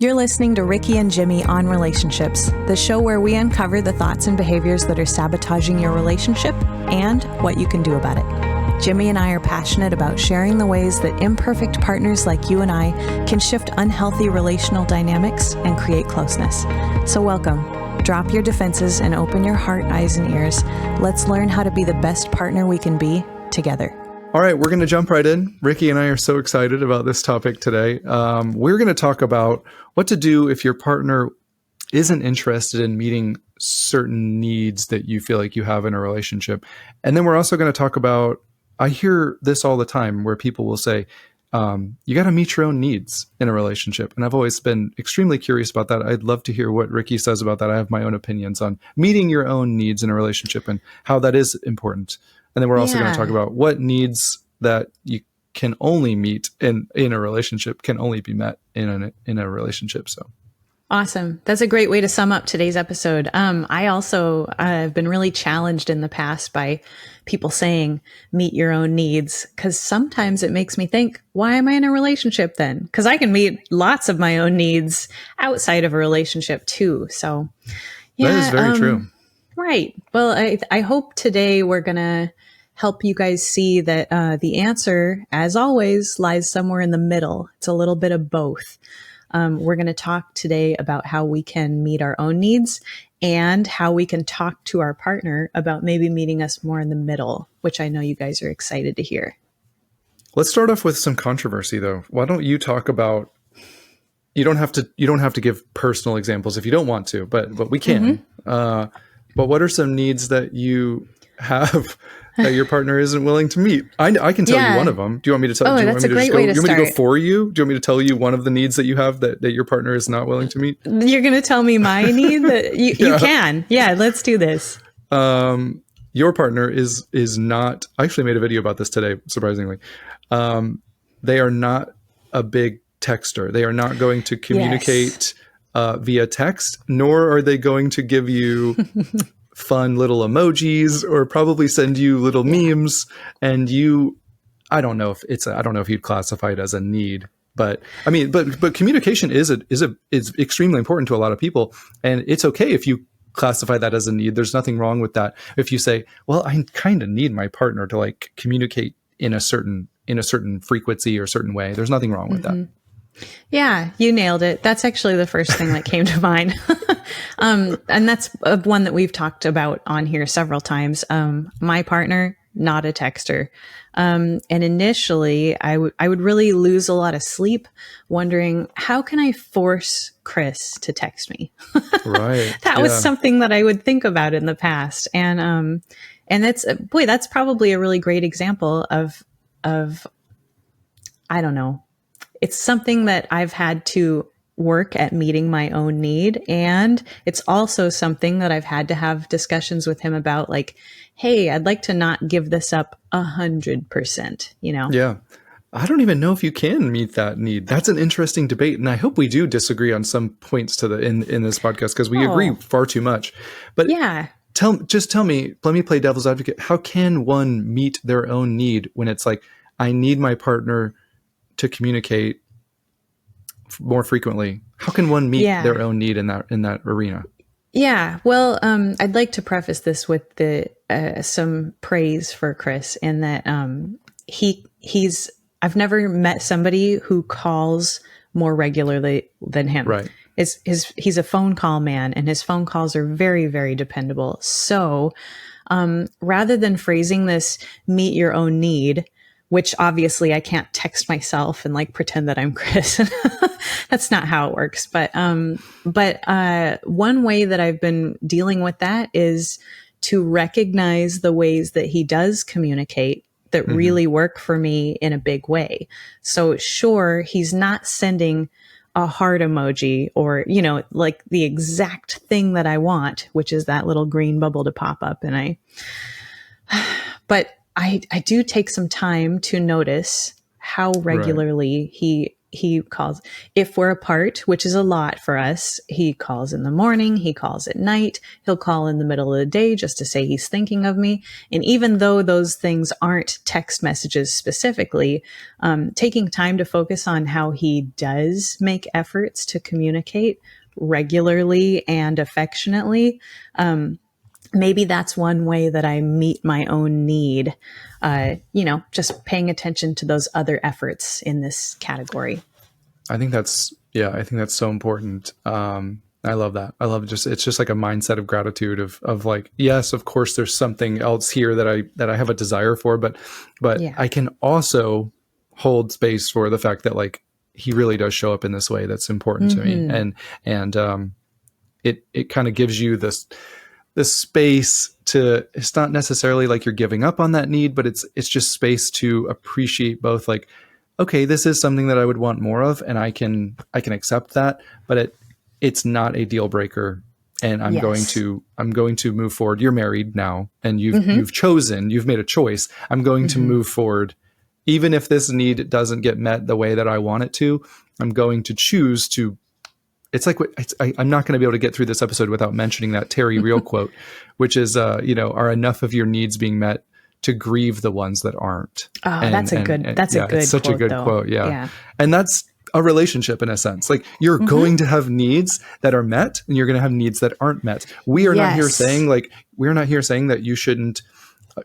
You're listening to Rikki and Jimmy on Relationships, the show where we uncover the thoughts and behaviors that are sabotaging your relationship and what you can do about it. Jimmy and I are passionate about sharing the ways that imperfect partners like you and I can shift unhealthy relational dynamics and create closeness. So welcome. Drop your defenses and open your heart, eyes, and ears. Let's learn how to be the best partner we can be together. All right, we're going to jump right in. Rikki and I are so excited about this topic today. We're going to talk about what to do if your partner isn't interested in meeting certain needs that you feel like you have in a relationship. And then we're also going to talk about, I hear this all the time where people will say, you got to meet your own needs in a relationship. And I've always been extremely curious about that. I'd love to hear what Rikki says about that. I have my own opinions on meeting your own needs in a relationship and how that is important. And then we're also going to talk about what needs that you can only meet in a relationship can only be met in a relationship. So awesome. That's a great way to sum up today's episode. I also have been really challenged in the past by people saying, meet your own needs, because sometimes it makes me think, why am I in a relationship then? Because I can meet lots of my own needs outside of a relationship too. So yeah, that is very true. Right. Well, I hope today we're going to help you guys see that the answer, as always, lies somewhere in the middle. It's a little bit of both. We're going to talk today about how we can meet our own needs and how we can talk to our partner about maybe meeting us more in the middle, which I know you guys are excited to hear. Let's start off with some controversy, though. Why don't you talk about? You don't have to give personal examples if you don't want to, but we can. Mm-hmm. But what are some needs that you have that your partner isn't willing to meet? I can tell you one of them. Do you want me to tell? Oh, that's a great way to start. Do you want me to go for you? Do you want me to tell you one of the needs that you have that your partner is not willing to meet? You're going to tell me my need that you can. Yeah, let's do this. Your partner is not. I actually made a video about this today, surprisingly. They are not a big texter. They are not going to communicate via text, nor are they going to give you fun little emojis or probably send you little memes. And I don't know if you'd classify it as a need, but I mean, but communication is extremely important to a lot of people. And it's okay if you classify that as a need. There's nothing wrong with that. If you say, well, I kind of need my partner to like communicate in a certain frequency or certain way. There's nothing wrong with that. Yeah, you nailed it. That's actually the first thing that came to mind. And that's one that we've talked about on here several times. My partner, not a texter. And initially I would really lose a lot of sleep wondering, how can I force Chris to text me? Right. That was something that I would think about in the past. And that's probably a really great example of, I don't know. It's something that I've had to work at meeting my own need. And it's also something that I've had to have discussions with him about, like, hey, I'd like to not give this up 100%, you know? Yeah. I don't even know if you can meet that need. That's an interesting debate. And I hope we do disagree on some points in this podcast, because we agree far too much. But yeah, tell me, let me play devil's advocate. How can one meet their own need when it's like, I need my partner to communicate more frequently? How can one meet their own need in that arena? Yeah, well, I'd like to preface this with some praise for Chris in that I've never met somebody who calls more regularly than him. Right. He's a phone call man, and his phone calls are very, very dependable. So rather than phrasing this "meet your own need," which obviously I can't text myself and like pretend that I'm Chris. That's not how it works. But one way that I've been dealing with that is to recognize the ways that he does communicate that really work for me in a big way. So sure, he's not sending a heart emoji or, like the exact thing that I want, which is that little green bubble to pop up. But I do take some time to notice how regularly he he calls, if we're apart, which is a lot for us, he calls in the morning, he calls at night, he'll call in the middle of the day just to say he's thinking of me. And even though those things aren't text messages specifically, taking time to focus on how he does make efforts to communicate regularly and affectionately, maybe that's one way that I meet my own need, just paying attention to those other efforts in this category. I think that's so important. I love that. I love it's just like a mindset of gratitude of like, yes, of course there's something else here that I have a desire for, but yeah. I can also hold space for the fact that like, he really does show up in this way that's important to me. And it kind of gives you this space to, it's not necessarily like you're giving up on that need, but it's just space to appreciate both like, okay, this is something that I would want more of, and I can accept that, but it's not a deal breaker. And I'm going to move forward. You're married now, and you've made a choice. I'm going to move forward. Even if this need doesn't get met the way that I want it to, I'm going to choose to. It's like I'm not going to be able to get through this episode without mentioning that Terry Real quote, which is, are enough of your needs being met to grieve the ones that aren't. Oh, that's a good it's such quote, a good though. quote. Yeah. And that's a relationship in a sense. Like you're going to have needs that are met, and you're going to have needs that aren't met. We're not here saying that you shouldn't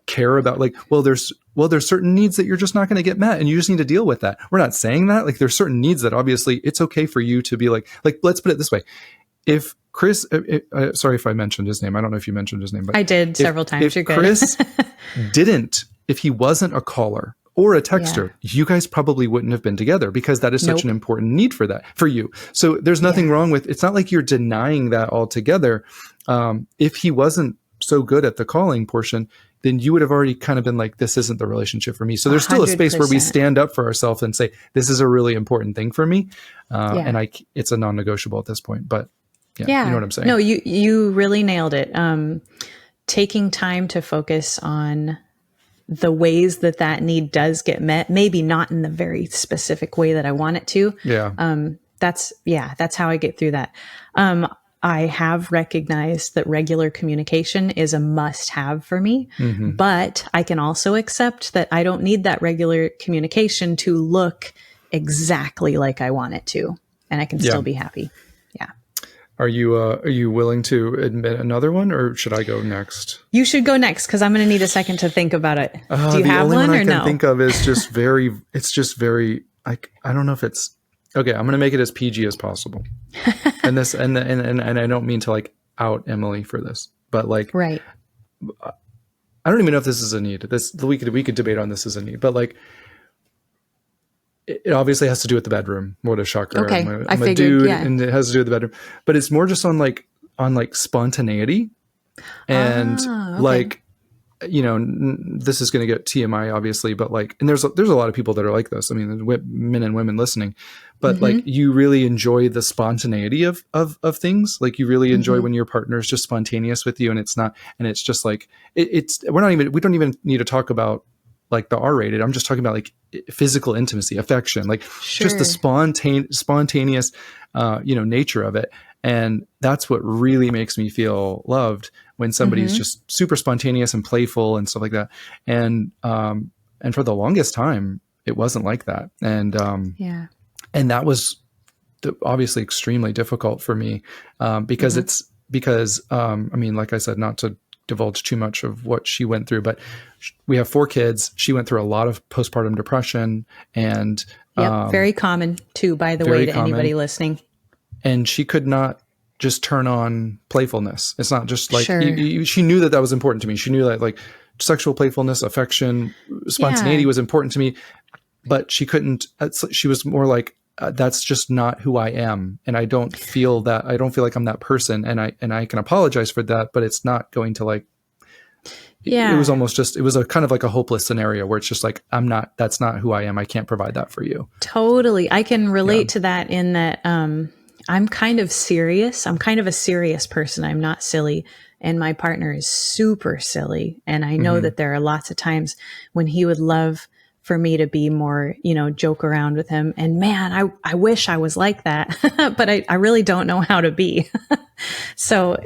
care about like, there's certain needs that you're just not going to get met, and you just need to deal with that. We're not saying that. Like there's certain needs that obviously it's okay for you to be like, let's put it this way. If Chris, sorry if I mentioned his name. I don't know if you mentioned his name, but I did several times. If Chris if he wasn't a caller or a texter, you guys probably wouldn't have been together, because that is such an important need for you. So there's nothing wrong with, it's not like you're denying that altogether. If he wasn't so good at the calling portion, then you would have already kind of been like, this isn't the relationship for me. So there's still a space where we stand up for ourselves and say, this is a really important thing for me. And it's a non-negotiable at this point, but you know what I'm saying? No, you really nailed it. Taking time to focus on the ways that need does get met, maybe not in the very specific way that I want it to. That's how I get through that. I have recognized that regular communication is a must-have for me, but I can also accept that I don't need that regular communication to look exactly like I want it to, and I can still be happy. Yeah. Are you willing to admit another one, or should I go next? You should go next, because I'm going to need a second to think about it. Do you have one or no? The only one I can think of is just very. It's just very. I don't know if it's. Okay, I'm going to make it as PG as possible. And this, and I don't mean to like out Emily for this, but like, right. I don't even know if this is a need. We could debate on this as a need, but like, it obviously has to do with the bedroom. What a shocker! Okay, I'm a dude, and it has to do with the bedroom. But it's more just on spontaneity, and like, this is going to get TMI obviously, but like, and there's a lot of people that are like this. I mean, men and women listening, but like, you really enjoy the spontaneity of things. Like you really enjoy when your partner is just spontaneous with you, and it's just like, we don't even need to talk about like the R-rated. I'm just talking about like physical intimacy, affection, like just the spontaneous, nature of it. And that's what really makes me feel loved, when somebody's just super spontaneous and playful and stuff like that. And for the longest time, it wasn't like that. And and that was obviously extremely difficult for me, because I mean, like I said, not to divulge too much of what she went through, but we have 4 kids. She went through a lot of postpartum depression, and very common too, by the way, to anybody listening. And she could not just turn on playfulness. It's not just like, she knew that was important to me. She knew that like sexual playfulness, affection, spontaneity was important to me, but she couldn't, she was more like, that's just not who I am. And I don't feel like I'm that person. And I can apologize for that, but it's not going to like, it was almost just, it was a kind of like a hopeless scenario where it's just like, that's not who I am. I can't provide that for you. Totally. I can relate to that in that, I'm kind of serious. I'm kind of a serious person. I'm not silly. And my partner is super silly. And I know that there are lots of times when he would love for me to be more, joke around with him. And man, I wish I was like that, but I really don't know how to be. So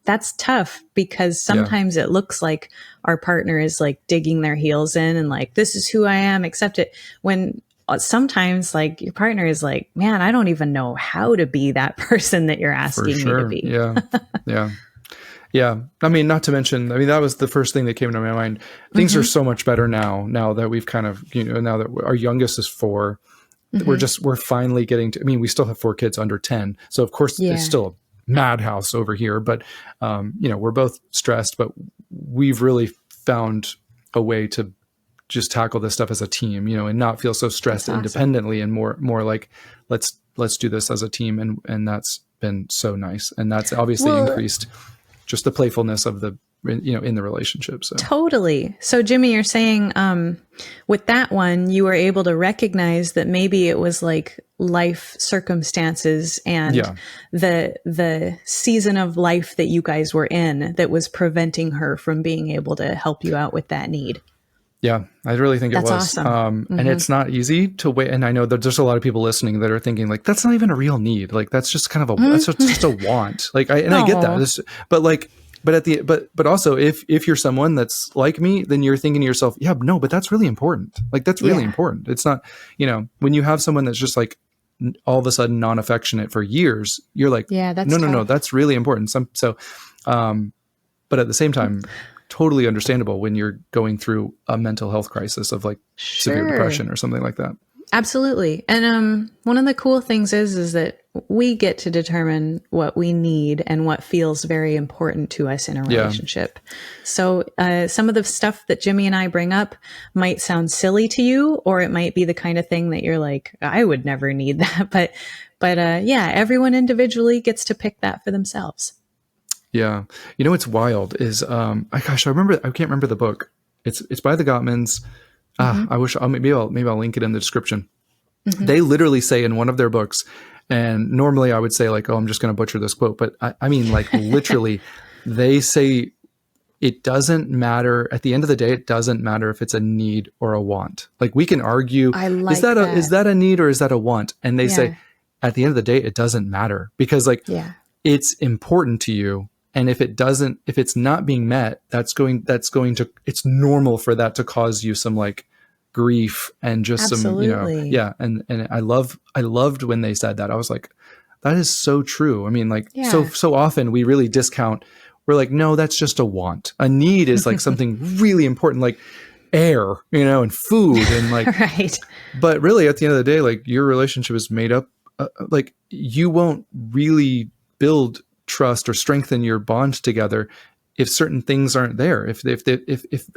that's tough because sometimes it looks like our partner is like digging their heels in and like, this is who I am, accept it. When sometimes like your partner is like, man, I don't even know how to be that person that you're asking me to be. Yeah. Yeah. Yeah. I mean, not to mention, that was the first thing that came to my mind. Things are so much better now that we've kind of, now that our youngest is 4, we're finally getting to, we still have 4 kids under 10. So of course it's still a madhouse over here, but, we're both stressed, but we've really found a way to just tackle this stuff as a team, and not feel so stressed independently and more like, let's do this as a team. And that's been so nice. And that's obviously increased just the playfulness of the, in the relationship. So totally. So Jimmy, you're saying, with that one, you were able to recognize that maybe it was like life circumstances and the season of life that you guys were in that was preventing her from being able to help you out with that need. Yeah, I really think it was. Awesome. And it's not easy to wait. And I know that there's a lot of people listening that are thinking like, that's not even a real need. Like, that's just kind of that's just a want. Like, I get that. But also if you're someone that's like me, then you're thinking to yourself, yeah, no, but that's really important. Like, that's really important. It's not, when you have someone that's just like all of a sudden non-affectionate for years, you're like, that's no, that's really important. But at the same time, totally understandable when you're going through a mental health crisis of like severe depression or something like that. Absolutely. And one of the cool things is that we get to determine what we need and what feels very important to us in a relationship. So some of the stuff that Jimmy and I bring up might sound silly to you, or it might be the kind of thing that you're like, I would never need that. But everyone individually gets to pick that for themselves. Yeah. What's wild is, I can't remember the book. It's by the Gottmans. I wish maybe I'll link it in the description. They literally say in one of their books, and normally I would say like, oh, I'm just going to butcher this quote, but I mean like literally they say it doesn't matter at the end of the day. It doesn't matter if it's a need or a want. Like we can argue, is that a need or is that a want? And they say at the end of the day, it doesn't matter because like it's important to you. And if it's not being met, it's normal for that to cause you some like grief and just Absolutely. some, and I loved when they said that. I was like, that is so true. I mean, like so often we really discount, we're like, no, that's just a want. A need is like something really important, like air, and food and like, right. But really at the end of the day, like your relationship is made up, like you won't really build trust or strengthen your bond together if certain things aren't there. If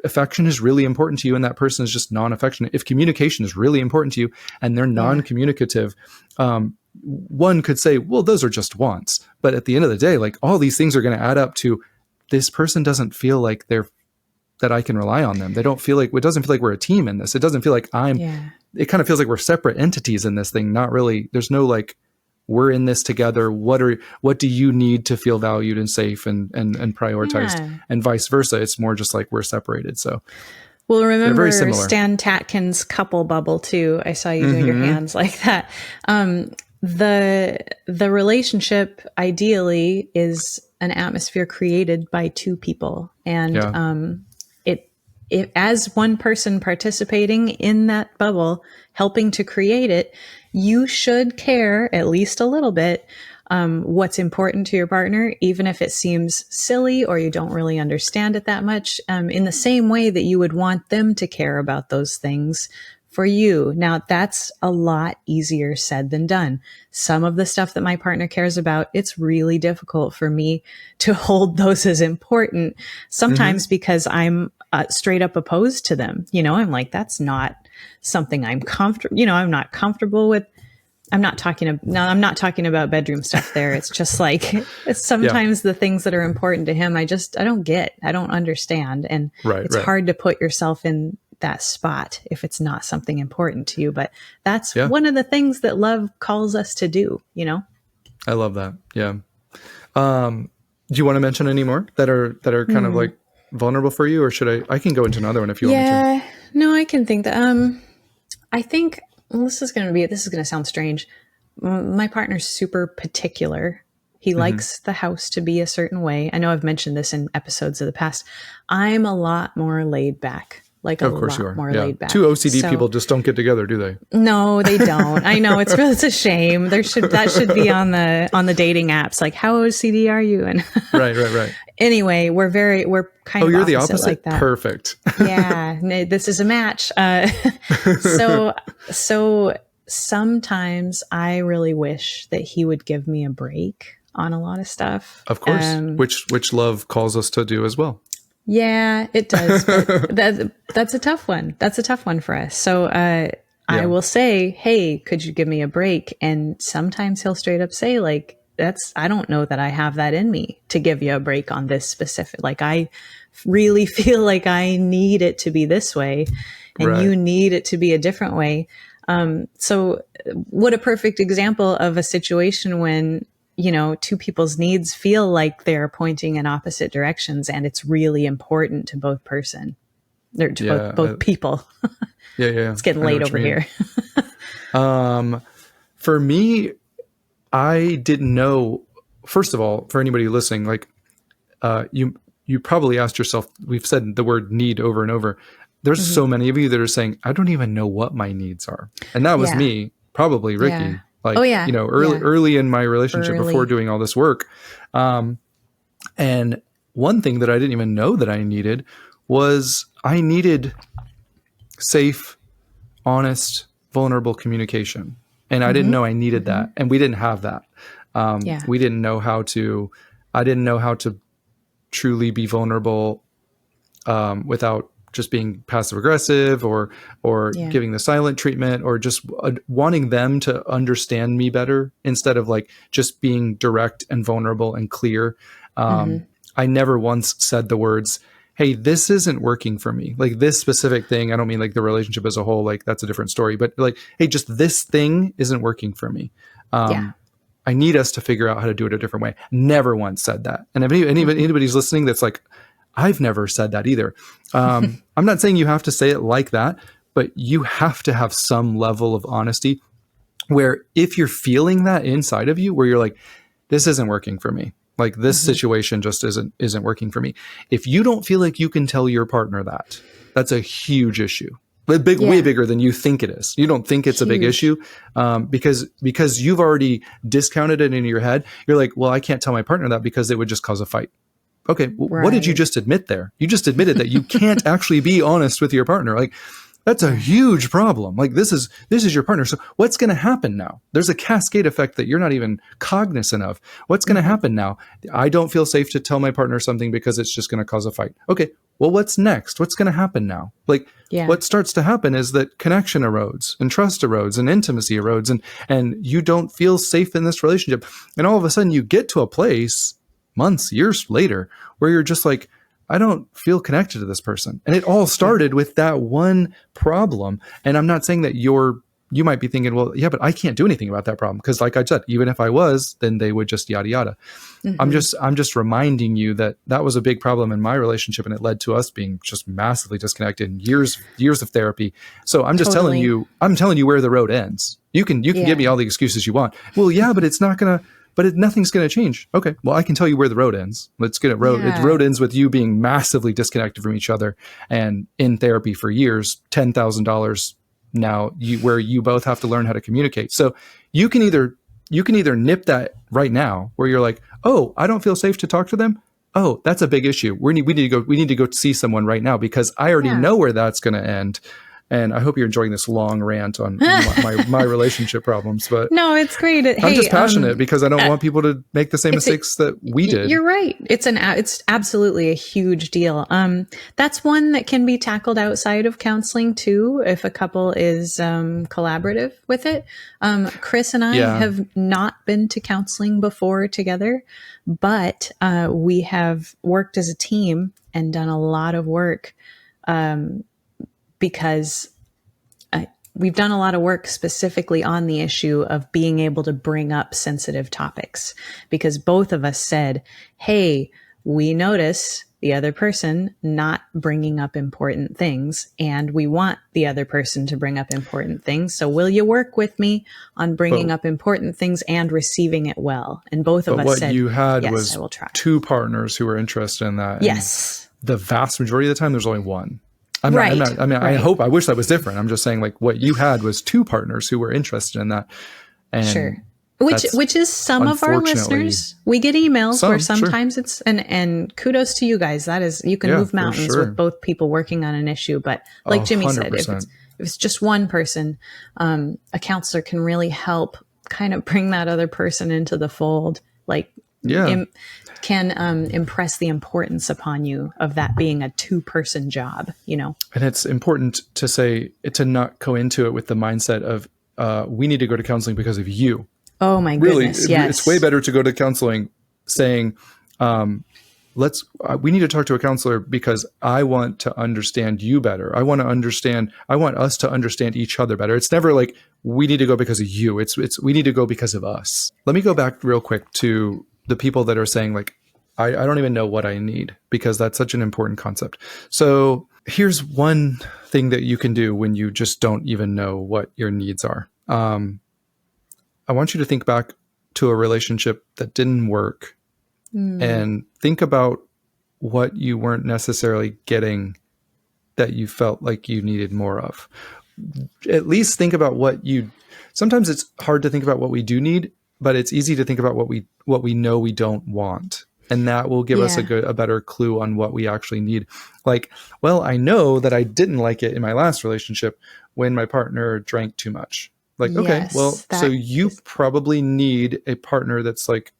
affection is really important to you and that person is just non-affectionate, if communication is really important to you and they're non-communicative, one could say, well, those are just wants. But at the end of the day, like all these things are going to add up to this person doesn't feel like that I can rely on them. It doesn't feel like we're a team in this. It doesn't feel like it kind of feels like we're separate entities in this thing. Not really. There's no like, we're in this together. What do you need to feel valued and safe and prioritized, and vice versa. It's more just like we're separated. So, well, remember Stan Tatkin's couple bubble too. I saw you doing your hands like that. The relationship ideally is an atmosphere created by two people, and it as one person participating in that bubble, helping to create it, you should care at least a little bit what's important to your partner, even if it seems silly or you don't really understand it that much, in the same way that you would want them to care about those things for you. Now, that's a lot easier said than done. Some of the stuff that my partner cares about, it's really difficult for me to hold those as important, sometimes because I'm straight up opposed to them. I'm like, that's not something I'm comfortable, I'm not comfortable with. I'm not talking about bedroom stuff there. It's just like, it's sometimes the things that are important to him, I don't understand. And it's hard to put yourself in that spot if it's not something important to you. But that's one of the things that love calls us to do, I love that. Yeah. Do you want to mention any more that are kind of like vulnerable for you, or should I can go into another one if you want me to? No, I can think that. I think this is going to sound strange. My partner's super particular. He likes the house to be a certain way. I know I've mentioned this in episodes of the past. I'm a lot more laid back. Like a Of course you lot are. more Yeah. laid back. Two OCD people just don't get together, do they? No, they don't. I know it's a shame. That should be on the dating apps. Like, how OCD are you? And Right. anyway, we're kind of you're the opposite opposite? like that. Perfect. Yeah, this is a match. So sometimes I really wish that he would give me a break on a lot of stuff. Of course, which love calls us to do as well. Yeah, it does. But that's a tough one. That's a tough one for us. So I will say, hey, could you give me a break? And sometimes he'll straight up say, like, I don't know that I have that in me to give you a break on this specific. Like, I really feel like I need it to be this way and you need it to be a different way. So what a perfect example of a situation when, two people's needs feel like they're pointing in opposite directions, and it's really important to both both people. Yeah. It's getting late over here. For me, I didn't know, first of all, for anybody listening, like, you probably asked yourself, we've said the word need over and over. There's so many of you that are saying, I don't even know what my needs are. And that was me, probably Rikki. Yeah. Like, early in my relationship before doing all this work. And one thing that I didn't even know that I needed was I needed safe, honest, vulnerable communication. And I didn't know I needed that. And we didn't have that. We didn't know I didn't know how to truly be vulnerable without just being passive aggressive or giving the silent treatment or just wanting them to understand me better instead of like just being direct and vulnerable and clear. I never once said the words, hey, this isn't working for me. Like this specific thing. I don't mean like the relationship as a whole, like that's a different story, but like, hey, just this thing isn't working for me. I need us to figure out how to do it a different way. Never once said that. And if anybody's listening that's like, I've never said that either. I'm not saying you have to say it like that, but you have to have some level of honesty where if you're feeling that inside of you, where you're like, this isn't working for me. Like this situation just isn't working for me. If you don't feel like you can tell your partner that, that's a huge issue. Way bigger than you think it is. You don't think it's a big issue because you've already discounted it in your head. You're like, well, I can't tell my partner that because it would just cause a fight. Okay, what did you just admit there? You just admitted that you can't actually be honest with your partner. Like that's a huge problem. Like this is your partner. So what's going to happen now? There's a cascade effect that you're not even cognizant of. What's going to happen now? I don't feel safe to tell my partner something because it's just going to cause a fight. Okay, well, what's next? What's going to happen now? Like what starts to happen is that connection erodes and trust erodes and intimacy erodes and you don't feel safe in this relationship. And all of a sudden you get to a place months, years later, where you're just like, I don't feel connected to this person. And it all started with that one problem. And I'm not saying that you might be thinking, well, yeah, but I can't do anything about that problem. Because like I said, even if I was, then they would just yada, yada. I'm just reminding you that was a big problem in my relationship. And it led to us being just massively disconnected in years of therapy. So I'm just telling you where the road ends. You can give me all the excuses you want. Well, yeah, but it's not going to, nothing's going to change. Okay, well, I can tell you where the road ends. Let's get it. The road ends with you being massively disconnected from each other and in therapy for years, $10,000 now, where you both have to learn how to communicate. So you can either nip that right now, where you're like, oh, I don't feel safe to talk to them. Oh, that's a big issue. We need to go see someone right now because I already know where that's going to end. And I hope you're enjoying this long rant on my relationship problems. But no, it's great. I'm just passionate because I don't want people to make the same mistakes that we did. You're right. It's absolutely a huge deal. That's one that can be tackled outside of counseling too, if a couple is collaborative with it. Chris and I have not been to counseling before together, but we have worked as a team and done a lot of work. Because we've done a lot of work specifically on the issue of being able to bring up sensitive topics, because both of us said, hey, we notice the other person not bringing up important things, and we want the other person to bring up important things. So will you work with me on bringing up important things and receiving it well? And both of us said, what you had yes, was I will try. 2 partners who were interested in that. Yes. And the vast majority of the time, there's only one. I wish that was different. I'm just saying, like, what you had was 2 partners who were interested in that. And sure. Which is some of our listeners. We get emails where sometimes it's, and kudos to you guys. That is, you can move mountains with both people working on an issue. But like Jimmy said, if it's just one person, a counselor can really help kind of bring that other person into the fold. Like, can impress the importance upon you of that being a 2-person job, you know? And it's important to say, to not go into it with the mindset of, we need to go to counseling because of you. Oh my goodness. Yes. It's way better to go to counseling saying, we need to talk to a counselor because I want to understand you better. I want us to understand each other better. It's never like, we need to go because of you. It's we need to go because of us. Let me go back real quick to the people that are saying, like, I don't even know what I need, because that's such an important concept. So here's one thing that you can do when you just don't even know what your needs are. I want you to think back to a relationship that didn't work and think about what you weren't necessarily getting that you felt like you needed more of. At least think about sometimes it's hard to think about what we do need, but it's easy to think about what we know we don't want. And that will give us a better clue on what we actually need. Like, well, I know that I didn't like it in my last relationship when my partner drank too much. Like, okay, well, so you probably need a partner that's like,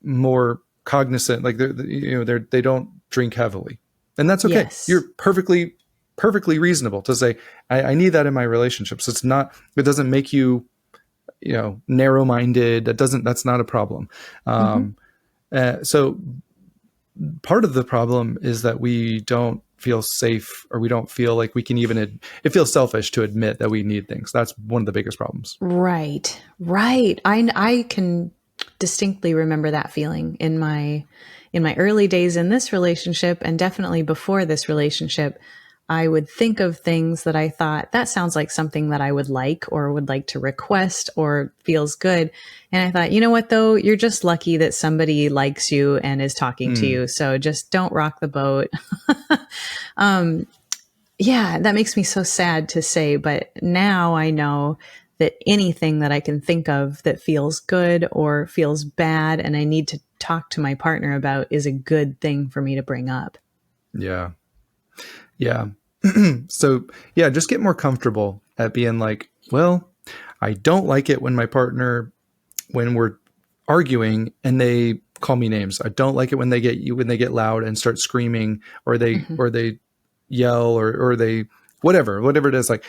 more cognizant, like they don't drink heavily, and that's okay. Yes. You're perfectly reasonable to say, I need that in my relationships. It doesn't make you, narrow-minded. That's not a problem. So part of the problem is that we don't feel safe, or we don't feel like we can it feels selfish to admit that we need things. That's one of the biggest problems. Right. I can distinctly remember that feeling in my early days in this relationship, and definitely before this relationship. I would think of things that I thought, that sounds like something that I would like, or would like to request, or feels good. And I thought, you know what, though? You're just lucky that somebody likes you and is talking to you. So just don't rock the boat. That makes me so sad to say. But now I know that anything that I can think of that feels good or feels bad and I need to talk to my partner about is a good thing for me to bring up. Yeah. So just get more comfortable at being like, well, I don't like it when we're arguing and they call me names. I don't like it when they get loud and start screaming, or they yell, or they, whatever it is. Like,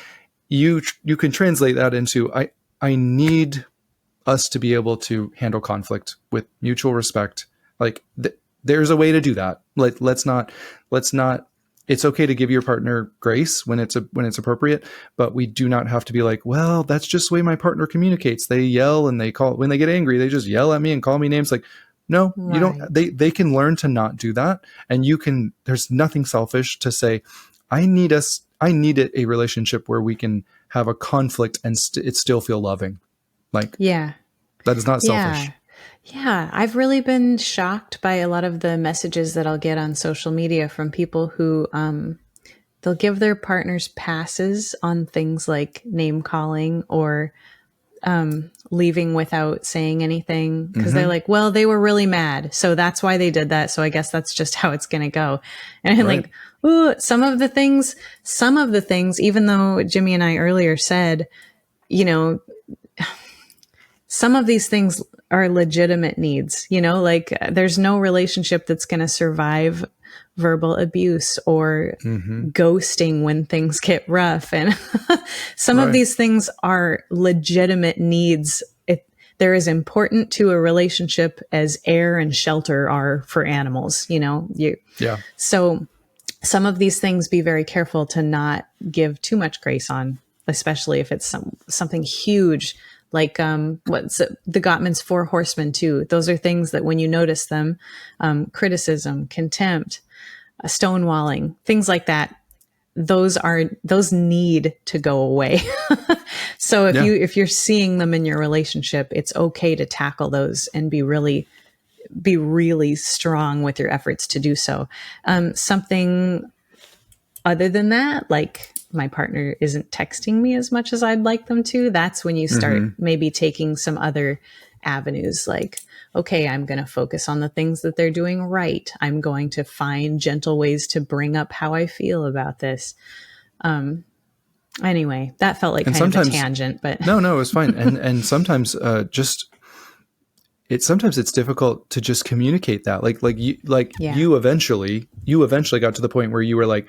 you can translate that into, I need us to be able to handle conflict with mutual respect. Like, there's a way to do that. Like, let's not, it's okay to give your partner grace when it's appropriate, but we do not have to be like, well, that's just the way my partner communicates. They yell and when they get angry, they just yell at me and call me names. Like, no, right. You don't, they can learn to not do that. And there's nothing selfish to say, I need a relationship where we can have a conflict and it still feel loving. Like, that is not selfish. Yeah, I've really been shocked by a lot of the messages that I'll get on social media from people who they'll give their partners passes on things like name calling or leaving without saying anything, because they're like, well, they were really mad, so that's why they did that. So I guess that's just how it's going to go. And I'm like, ooh, some of the things, even though Jimmy and I earlier said, some of these things are legitimate needs, like there's no relationship that's going to survive verbal abuse or ghosting when things get rough. And some of these things are legitimate needs. They're as important to a relationship as air and shelter are for animals, So some of these things, be very careful to not give too much grace on, especially if it's something huge, Like the Gottman's Four Horsemen too. Those are things that when you notice them, criticism, contempt, stonewalling, things like that, those need to go away. So if you're seeing them in your relationship, it's okay to tackle those and be really strong with your efforts to do so. Something other than that, like my partner isn't texting me as much as I'd like them to, that's when you start maybe taking some other avenues, like, okay, I'm going to focus on the things that they're doing right. I'm going to find gentle ways to bring up how I feel about this. Anyway, that felt like kind of a tangent, but no, it was fine. And sometimes sometimes it's difficult to just communicate that. You eventually got to the point where you were like,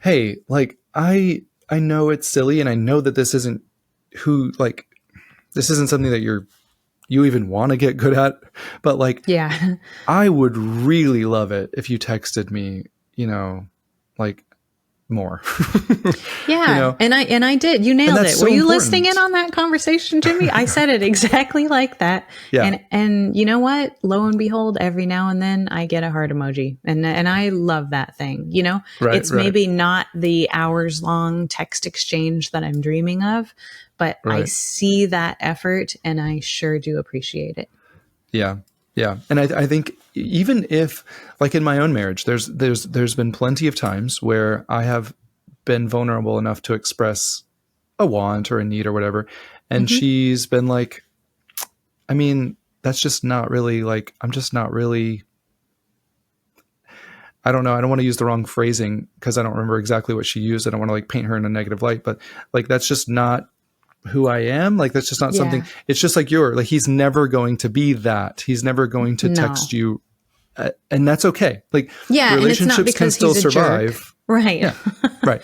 hey, like I know it's silly, and I know that this isn't something that you even want to get good at, but like, I would really love it if you texted me, like more. And I did. You nailed it. Were you listening in on that conversation, Jimmy? I said it exactly like that. Yeah. And you know what? Lo and behold, every now and then I get a heart emoji, and I love that thing. It's maybe not the hours long text exchange that I'm dreaming of, but I see that effort and I sure do appreciate it. Yeah. Yeah. And I think even if, like in my own marriage, there's been plenty of times where I have been vulnerable enough to express a want or a need or whatever. And she's been like, I mean, that's just not really like, I'm just not really, I don't know. I don't want to use the wrong phrasing because I don't remember exactly what she used. I don't want to like paint her in a negative light, but like, that's just not who I am. Like, that's just not something. It's just like he's never going to be that. He's never going to text you. And that's okay. Like, relationships can still survive. Right. Yeah. Right.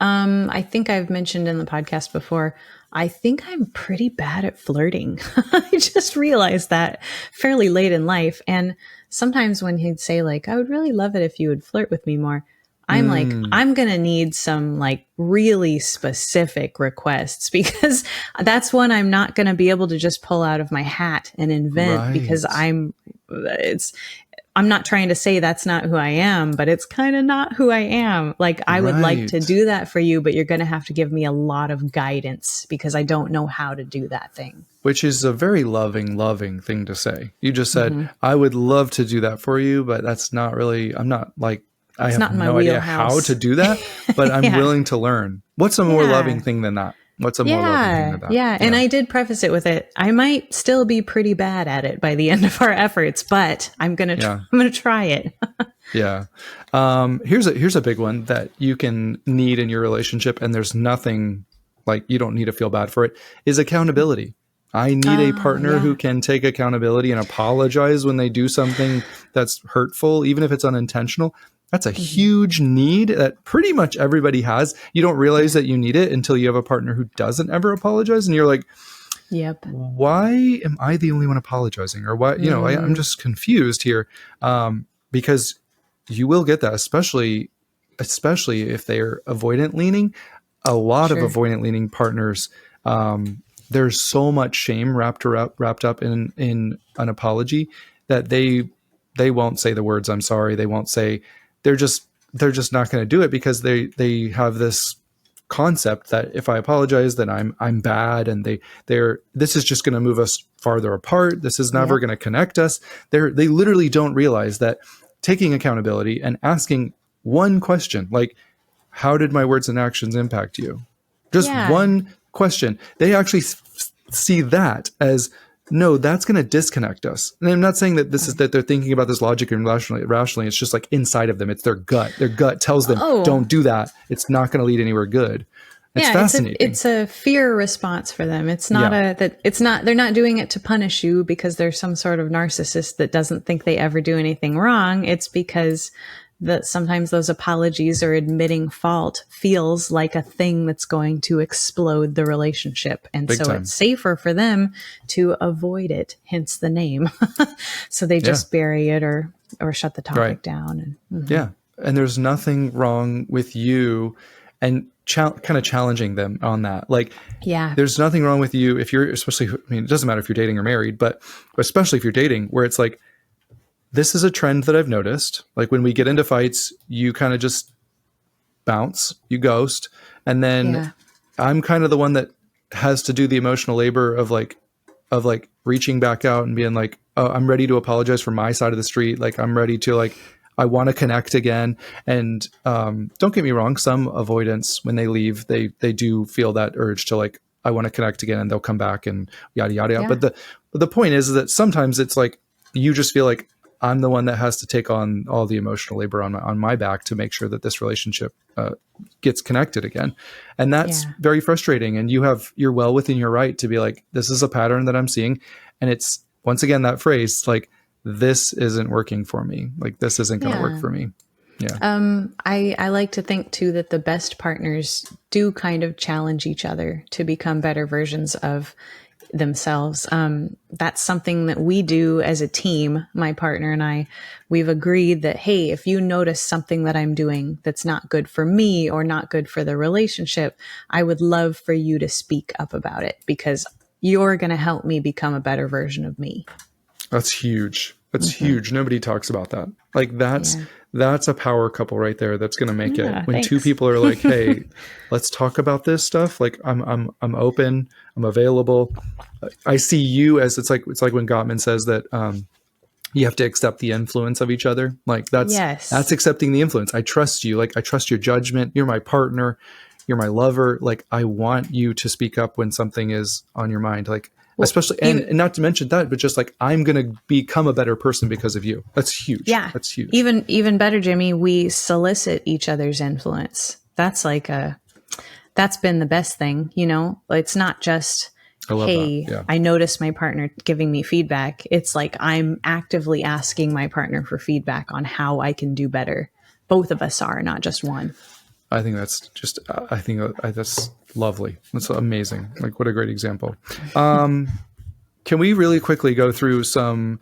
I think I've mentioned in the podcast before, I think I'm pretty bad at flirting. I just realized that fairly late in life. And sometimes when he'd say like, I would really love it if you would flirt with me more, I'm like, I'm going to need some like really specific requests, because that's one I'm not going to be able to just pull out of my hat and invent, because I'm not trying to say that's not who I am, but it's kind of not who I am. Like, I would like to do that for you, but you're going to have to give me a lot of guidance because I don't know how to do that thing. Which is a very loving thing to say. You just said, I would love to do that for you, but that's not really, I'm not like, I have no idea how to do that, but I'm willing to learn. What's a more loving thing than that? What's a more loving thing than that? Yeah. And I did preface it with it. I might still be pretty bad at it by the end of our efforts, but I'm going to try it. Yeah. Here's a big one that you can need in your relationship, and there's nothing like, you don't need to feel bad for it, is accountability. I need a partner who can take accountability and apologize when they do something that's hurtful, even if it's unintentional. That's a huge need that pretty much everybody has. You don't realize that you need it until you have a partner who doesn't ever apologize. And you're like, why am I the only one apologizing? Or why, I'm just confused here. Because you will get that, especially if they're avoidant leaning. A lot of avoidant leaning partners, there's so much shame wrapped up in an apology that they won't say the words "I'm sorry." They won't say. They're just not going to do it because they have this concept that if I apologize, then I'm bad, and this is just going to move us farther apart. This is never going to connect us. They literally don't realize that taking accountability and asking one question, like, how did my words and actions impact you? Just one question. They actually see that as, no, that's going to disconnect us. And I'm not saying that this is that they're thinking about this logically and rationally. It's just like inside of them. It's their gut. Their gut tells them, don't do that. It's not going to lead anywhere good. It's fascinating. It's a fear response for them. It's not they're not doing it to punish you because they're some sort of narcissist that doesn't think they ever do anything wrong. It's because that sometimes those apologies or admitting fault feels like a thing that's going to explode the relationship. And Big time. It's safer for them to avoid it, hence the name. So they just bury it or shut the topic down. And, Yeah. And there's nothing wrong with you and kind of challenging them on that. Like, Yeah. there's nothing wrong with you if you're, especially, I mean, it doesn't matter if you're dating or married, but especially if you're dating, where it's like, this is a trend that I've noticed. Like when we get into fights, you kind of just bounce, you ghost. And then I'm kind of the one that has to do the emotional labor of like reaching back out and being like, oh, I'm ready to apologize for my side of the street. Like I'm ready to like, I want to connect again. And don't get me wrong, some avoidance when they leave, they do feel that urge to like, I want to connect again, and they'll come back and yada, yada, yada. But the point is that sometimes it's like, you just feel like I'm the one that has to take on all the emotional labor on my back to make sure that this relationship gets connected again. And that's very frustrating. And you're well within your right to be like, this is a pattern that I'm seeing. And it's, once again, that phrase, like, this isn't working for me. Like, this isn't going to work for me. Yeah. I like to think too that the best partners do kind of challenge each other to become better versions of themselves. That's something that we do as a team. My partner and I, we've agreed that, hey, if you notice something that I'm doing that's not good for me or not good for the relationship, I would love for you to speak up about it, because you're going to help me become a better version of me. That's huge. That's huge. Nobody talks about that. Like that's a power couple right there. That's going to make it when two people are like, hey, let's talk about this stuff. Like I'm open, I'm available. I see you as, it's like when Gottman says that, you have to accept the influence of each other. Like that's accepting the influence. I trust you. Like I trust your judgment. You're my partner. You're my lover. Like I want you to speak up when something is on your mind. Like, especially, and not to mention that, but just like, I'm going to become a better person because of you. That's huge. Yeah. That's huge. Even better, Jimmy, we solicit each other's influence. That's like that's been the best thing, you know? It's not just, hey, I noticed my partner giving me feedback. It's like, I'm actively asking my partner for feedback on how I can do better. Both of us are, not just one. I think that's just, that's lovely. That's amazing. Like, what a great example. Can we really quickly go through some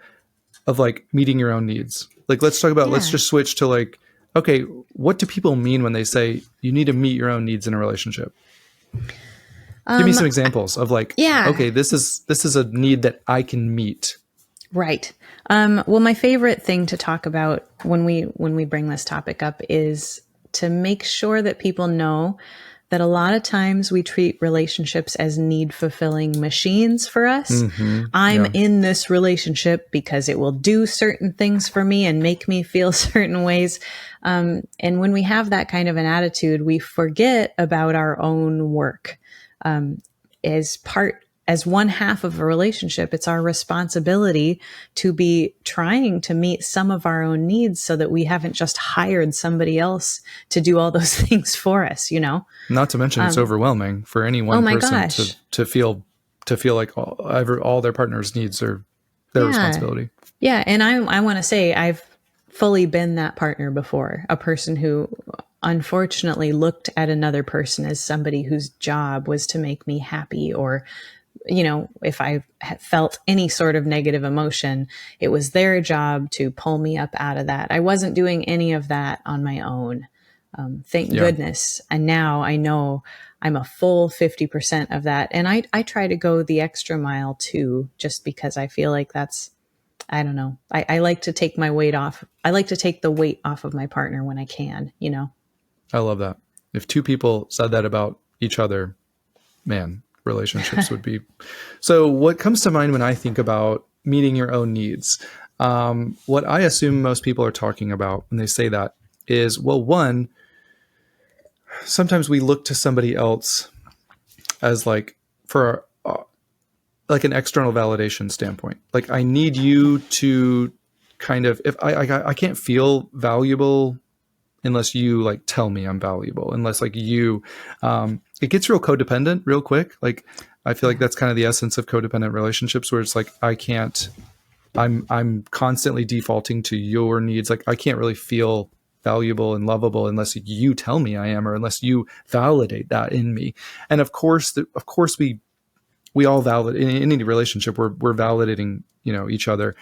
of like meeting your own needs? Like, let's talk about, let's just switch to like, okay, what do people mean when they say you need to meet your own needs in a relationship? Give me some examples of like, okay, this is a need that I can meet. Right. Well, my favorite thing to talk about when we bring this topic up is to make sure that people know that a lot of times we treat relationships as need fulfilling machines for us. I'm in this relationship because it will do certain things for me and make me feel certain ways. And when we have that kind of an attitude, we forget about our own work. As one half of a relationship, it's our responsibility to be trying to meet some of our own needs so that we haven't just hired somebody else to do all those things for us, you know? Not to mention it's overwhelming for any one person to feel like all their partner's needs are their responsibility. Yeah. And I want to say I've fully been that partner before, a person who unfortunately looked at another person as somebody whose job was to make me happy, or, you know, if I felt any sort of negative emotion, it was their job to pull me up out of that. I wasn't doing any of that on my own. Thank goodness. And now I know I'm a full 50% of that. And I try to go the extra mile too, just because I feel like that's, I don't know. I like to take my weight off. I like to take the weight off of my partner when I can, you know? I love that. If two people said that about each other, man, relationships would be. So what comes to mind when I think about meeting your own needs? What I assume most people are talking about when they say that is, well, one, sometimes we look to somebody else as like for like an external validation standpoint. Like I need you to kind of, if I can't feel valuable unless you like tell me I'm valuable, unless like you, it gets real codependent real quick. Like I feel like that's kind of the essence of codependent relationships, where it's like, I'm constantly defaulting to your needs. Like I can't really feel valuable and lovable unless you tell me I am, or unless you validate that in me. And of course we all validate in any relationship. We're validating, you know, each other,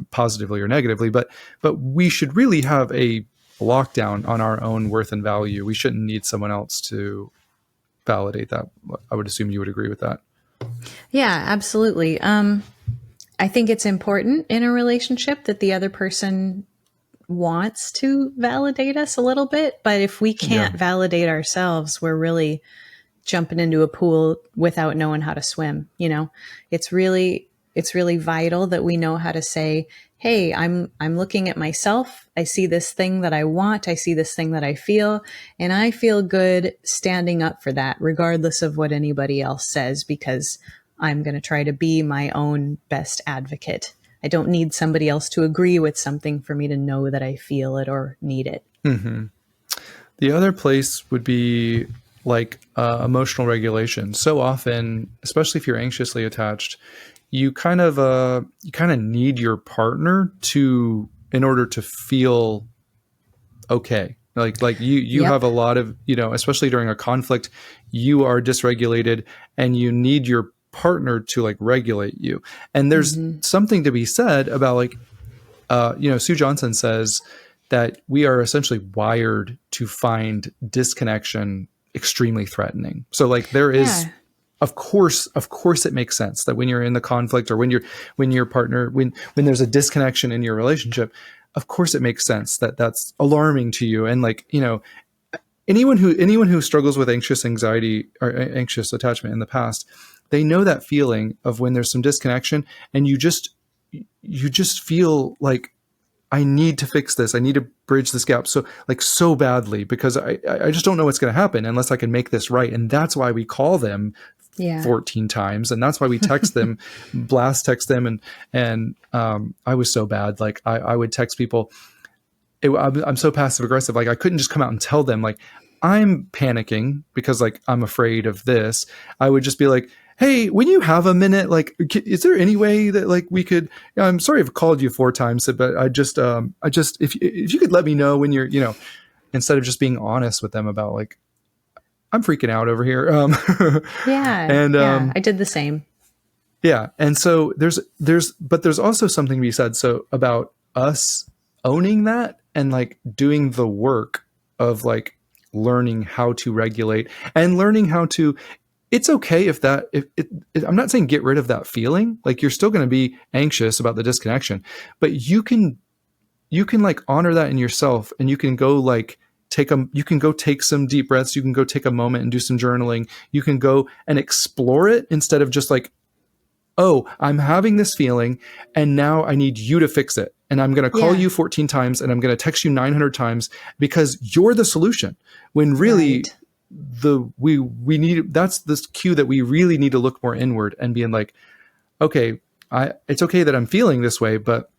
positively or negatively, but we should really have a lockdown on our own worth and value. We shouldn't need someone else to validate that. I would assume you would agree with that. Yeah, absolutely. I think it's important in a relationship that the other person wants to validate us a little bit, but if we can't validate ourselves, we're really jumping into a pool without knowing how to swim. It's really vital that we know how to say, hey, I'm looking at myself. I see this thing that I want. I see this thing that I feel, and I feel good standing up for that, regardless of what anybody else says, because I'm going to try to be my own best advocate. I don't need somebody else to agree with something for me to know that I feel it or need it. Mm-hmm. The other place would be like emotional regulation. So often, especially if you're anxiously attached, you kind of need your partner in order to feel okay. Like you have a lot of, especially during a conflict, you are dysregulated and you need your partner to like regulate you. And there's something to be said about like, Sue Johnson says that we are essentially wired to find disconnection extremely threatening. So like there is, of course it makes sense that when you're in the conflict or when your partner, when there's a disconnection in your relationship, of course it makes sense that that's alarming to you. And like, anyone who struggles with anxious anxiety or anxious attachment in the past, they know that feeling of when there's some disconnection and you just feel like, I need to fix this. I need to bridge this gap so badly because I just don't know what's going to happen unless I can make this right. And that's why we call them 14 times. And that's why we text them, blast text them. And I was so bad. Like I would text people. I'm so passive aggressive. Like I couldn't just come out and tell them like, I'm panicking because like, I'm afraid of this. I would just be like, hey, when you have a minute, like, is there any way that like we could, I'm sorry I've called you 4 times, but I just, if you could let me know when you're, instead of just being honest with them about like, I'm freaking out over here. I did the same. Yeah. And so there's also something to be said. So about us owning that and like doing the work of like learning how to regulate and learning how to, it's okay if I'm not saying get rid of that feeling. Like you're still going to be anxious about the disconnection, but you can like honor that in yourself and you can go like you can go take some deep breaths. You can go take a moment and do some journaling. You can go and explore it instead of just like, oh, I'm having this feeling and now I need you to fix it. And I'm going to call you 14 times and I'm going to text you 900 times because you're the solution. When really we need, that's this cue that we really need to look more inward and being like, okay, it's okay that I'm feeling this way, but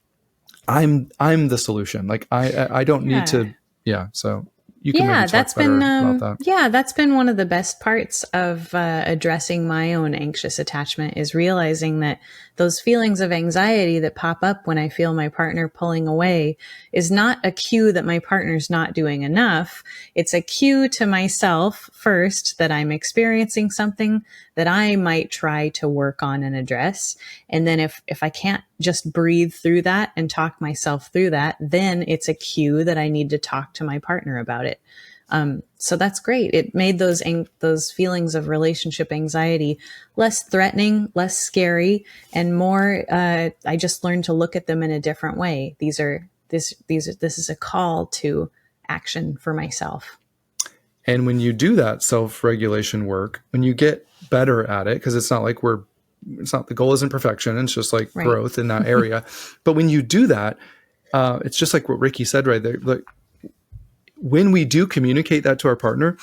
I'm the solution. Like I don't need to. Yeah. So you can maybe talk better about that. Yeah, that's been one of the best parts of addressing my own anxious attachment is realizing that those feelings of anxiety that pop up when I feel my partner pulling away is not a cue that my partner's not doing enough. It's a cue to myself first that I'm experiencing something that I might try to work on and address. And then if I can't just breathe through that and talk myself through that, then it's a cue that I need to talk to my partner about it. So that's great. It made those feelings of relationship anxiety less threatening, less scary, and more. I just learned to look at them in a different way. This is a call to action for myself. And when you do that self-regulation work, when you get better at it, because it's not like the goal isn't perfection. It's just like growth in that area. But when you do that, it's just like what Rikki said right there. Like, when we do communicate that to our partner,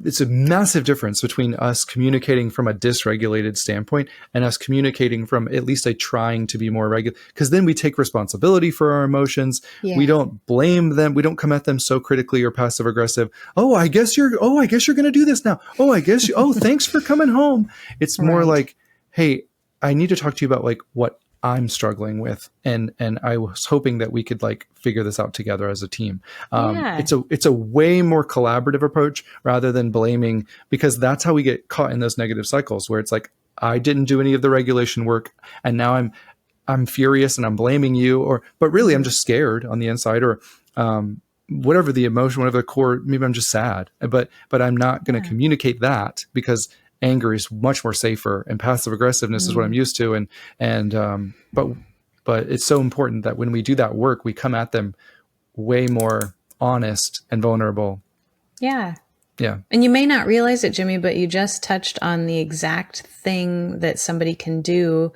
it's a massive difference between us communicating from a dysregulated standpoint and us communicating from at least trying to be more regular. Because then we take responsibility for our emotions. Yeah. We don't blame them. We don't come at them so critically or passive aggressive. I guess you're going to do this now. Thanks for coming home. It's more like, hey, I need to talk to you about like what I'm struggling with. And I was hoping that we could like figure this out together as a team. It's a way more collaborative approach rather than blaming, because that's how we get caught in those negative cycles where it's like, I didn't do any of the regulation work and now I'm furious and I'm blaming you, but really I'm just scared on the inside, or whatever the emotion, whatever the core, maybe I'm just sad, but I'm not going to communicate that, because anger is much more safer and passive aggressiveness is what I'm used to. But it's so important that when we do that work, we come at them way more honest and vulnerable. Yeah. Yeah. And you may not realize it, Jimmy, but you just touched on the exact thing that somebody can do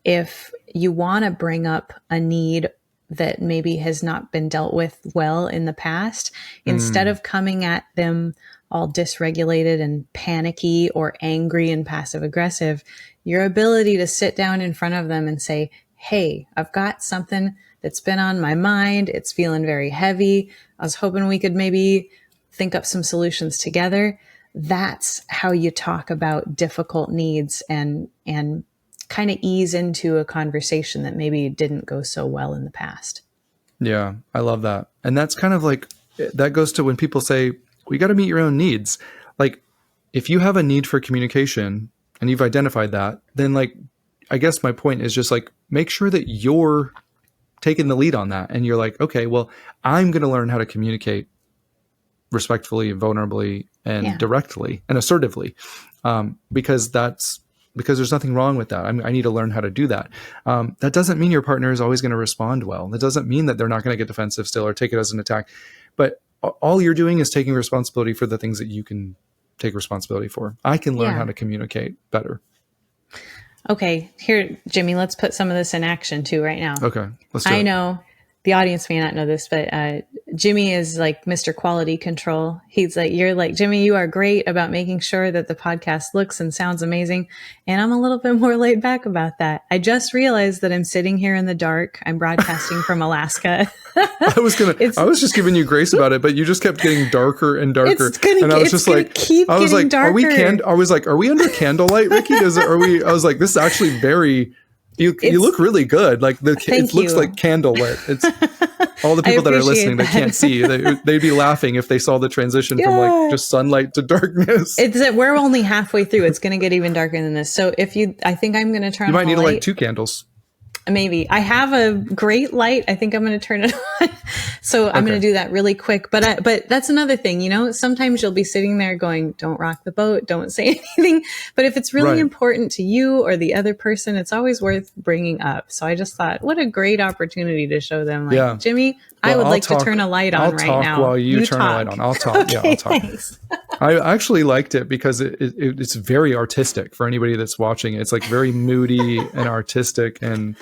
if you want to bring up a need that maybe has not been dealt with well in the past. Instead of coming at them all dysregulated and panicky or angry and passive aggressive, your ability to sit down in front of them and say, hey, I've got something that's been on my mind. It's feeling very heavy. I was hoping we could maybe think up some solutions together. That's how you talk about difficult needs and kind of ease into a conversation that maybe didn't go so well in the past. Yeah, I love that. And that's kind of like, that goes to when people say, we got to meet your own needs. Like, if you have a need for communication and you've identified that, then like, I guess my point is just like, make sure that you're taking the lead on that. And you're like, okay, well, I'm going to learn how to communicate respectfully and vulnerably and directly and assertively. Because there's nothing wrong with that. I need to learn how to do that. That doesn't mean your partner is always going to respond well. That doesn't mean that they're not going to get defensive still or take it as an attack. But all you're doing is taking responsibility for the things that you can take responsibility for. I can learn how to communicate better. Okay, here, Jimmy, let's put some of this in action too right now. Okay, let's do it. I know the audience may not know this, but Jimmy is like Mr. Quality Control. He's like, you're like, Jimmy, you are great about making sure that the podcast looks and sounds amazing. And I'm a little bit more laid back about that. I just realized that I'm sitting here in the dark. I'm broadcasting from Alaska. I was just giving you grace about it, but you just kept getting darker and darker. And I was just like, darker. Are we under candlelight, Rikki? I was like, this is actually very, you look really good. Like it looks like candlelit. It's all the people that are listening that can't see. They'd be laughing if they saw the transition from like just sunlight to darkness. It's that we're only halfway through. It's going to get even darker than this. So I think I'm going to turn. You might need to light 2 candles. Maybe. I have a great light. I think I'm going to turn it on. So I'm going to do that really quick. But that's another thing, sometimes you'll be sitting there going, don't rock the boat. Don't say anything. But if it's really important to you or the other person, it's always worth bringing up. So I just thought, what a great opportunity to show them like, Jimmy, I would like to turn a light on right now. I'll talk while you turn a light on. I'll talk. Okay, I'll talk. Thanks. I actually liked it because it's very artistic for anybody that's watching. It's like very moody and artistic, and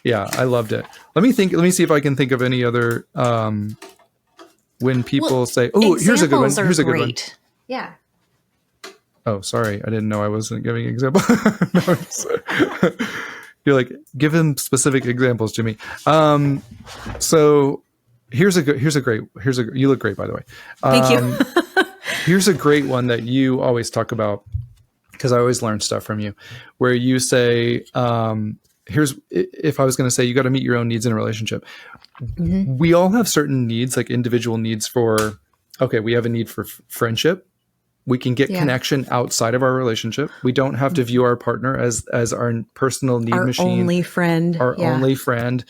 I loved it. Let me see if I can think of any other when people say, "Oh, here's a good one. Here's a good one." Yeah. Oh, sorry, I didn't know I wasn't giving an example. You're like, give him specific examples, Jimmy. So you look great, by the way. Thank you. Here's a great one that you always talk about, because I always learn stuff from you, where you say, if I was going to say, you got to meet your own needs in a relationship. Mm-hmm. We all have certain needs, like individual needs we have a need for friendship. We can get connection outside of our relationship. We don't have to view our partner as our personal need machine. Our only friend.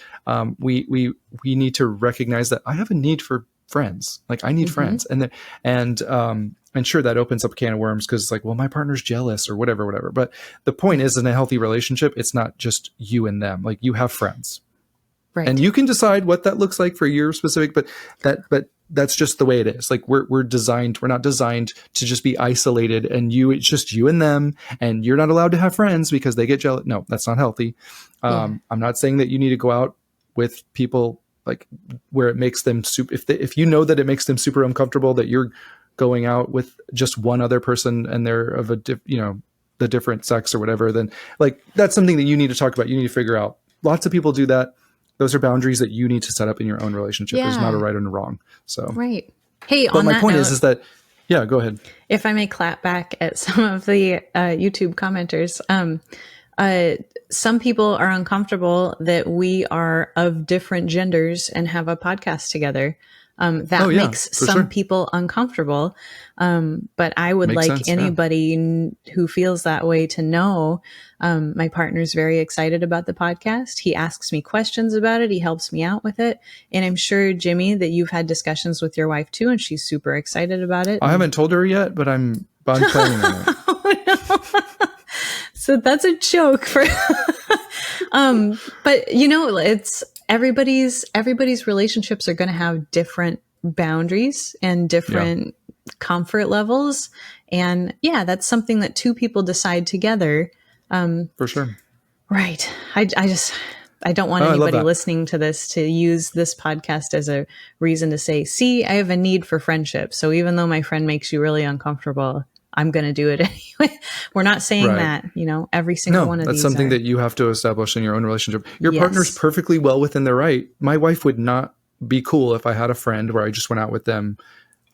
We need to recognize that I have a need for friends. Like I need friends. And sure, that opens up a can of worms because it's like, well, my partner's jealous or whatever. But the point is, in a healthy relationship, it's not just you and them. Like you have friends. Right. And you can decide what that looks like for your specific, but that's just the way it is. Like we're not designed to just be isolated and it's just you and them, and you're not allowed to have friends because they get jealous. No, that's not healthy. I'm not saying that you need to go out with people like where it makes them if you know that it makes them super uncomfortable that you're going out with just one other person and they're of the different sex or whatever, then like that's something that you need to talk about. You need to figure out. Lots of people do that. Those are boundaries that you need to set up in your own relationship. There's not a right and a wrong. So right. Hey, but my point is that go ahead. If I may clap back at some of the YouTube commenters, some people are uncomfortable that we are of different genders and have a podcast together. That makes some people uncomfortable. But I would Makes like sense, anybody who feels that way to know, my partner's very excited about the podcast. He asks me questions about it. He helps me out with it. And I'm sure, Jimmy, that you've had discussions with your wife too, and she's super excited about it. I haven't told her yet, but I'm planning on it. Oh, no. So that's a joke for, but it's everybody's relationships are going to have different boundaries and different comfort levels. And that's something that two people decide together. For sure. Right. I don't want anybody listening to this to use this podcast as a reason to say, see, I have a need for friendship. So even though my friend makes you really uncomfortable, I'm going to do it anyway. We're not saying that, every single one of these. That's something that you have to establish in your own relationship. Your partner's perfectly well within their right. My wife would not be cool if I had a friend where I just went out with them,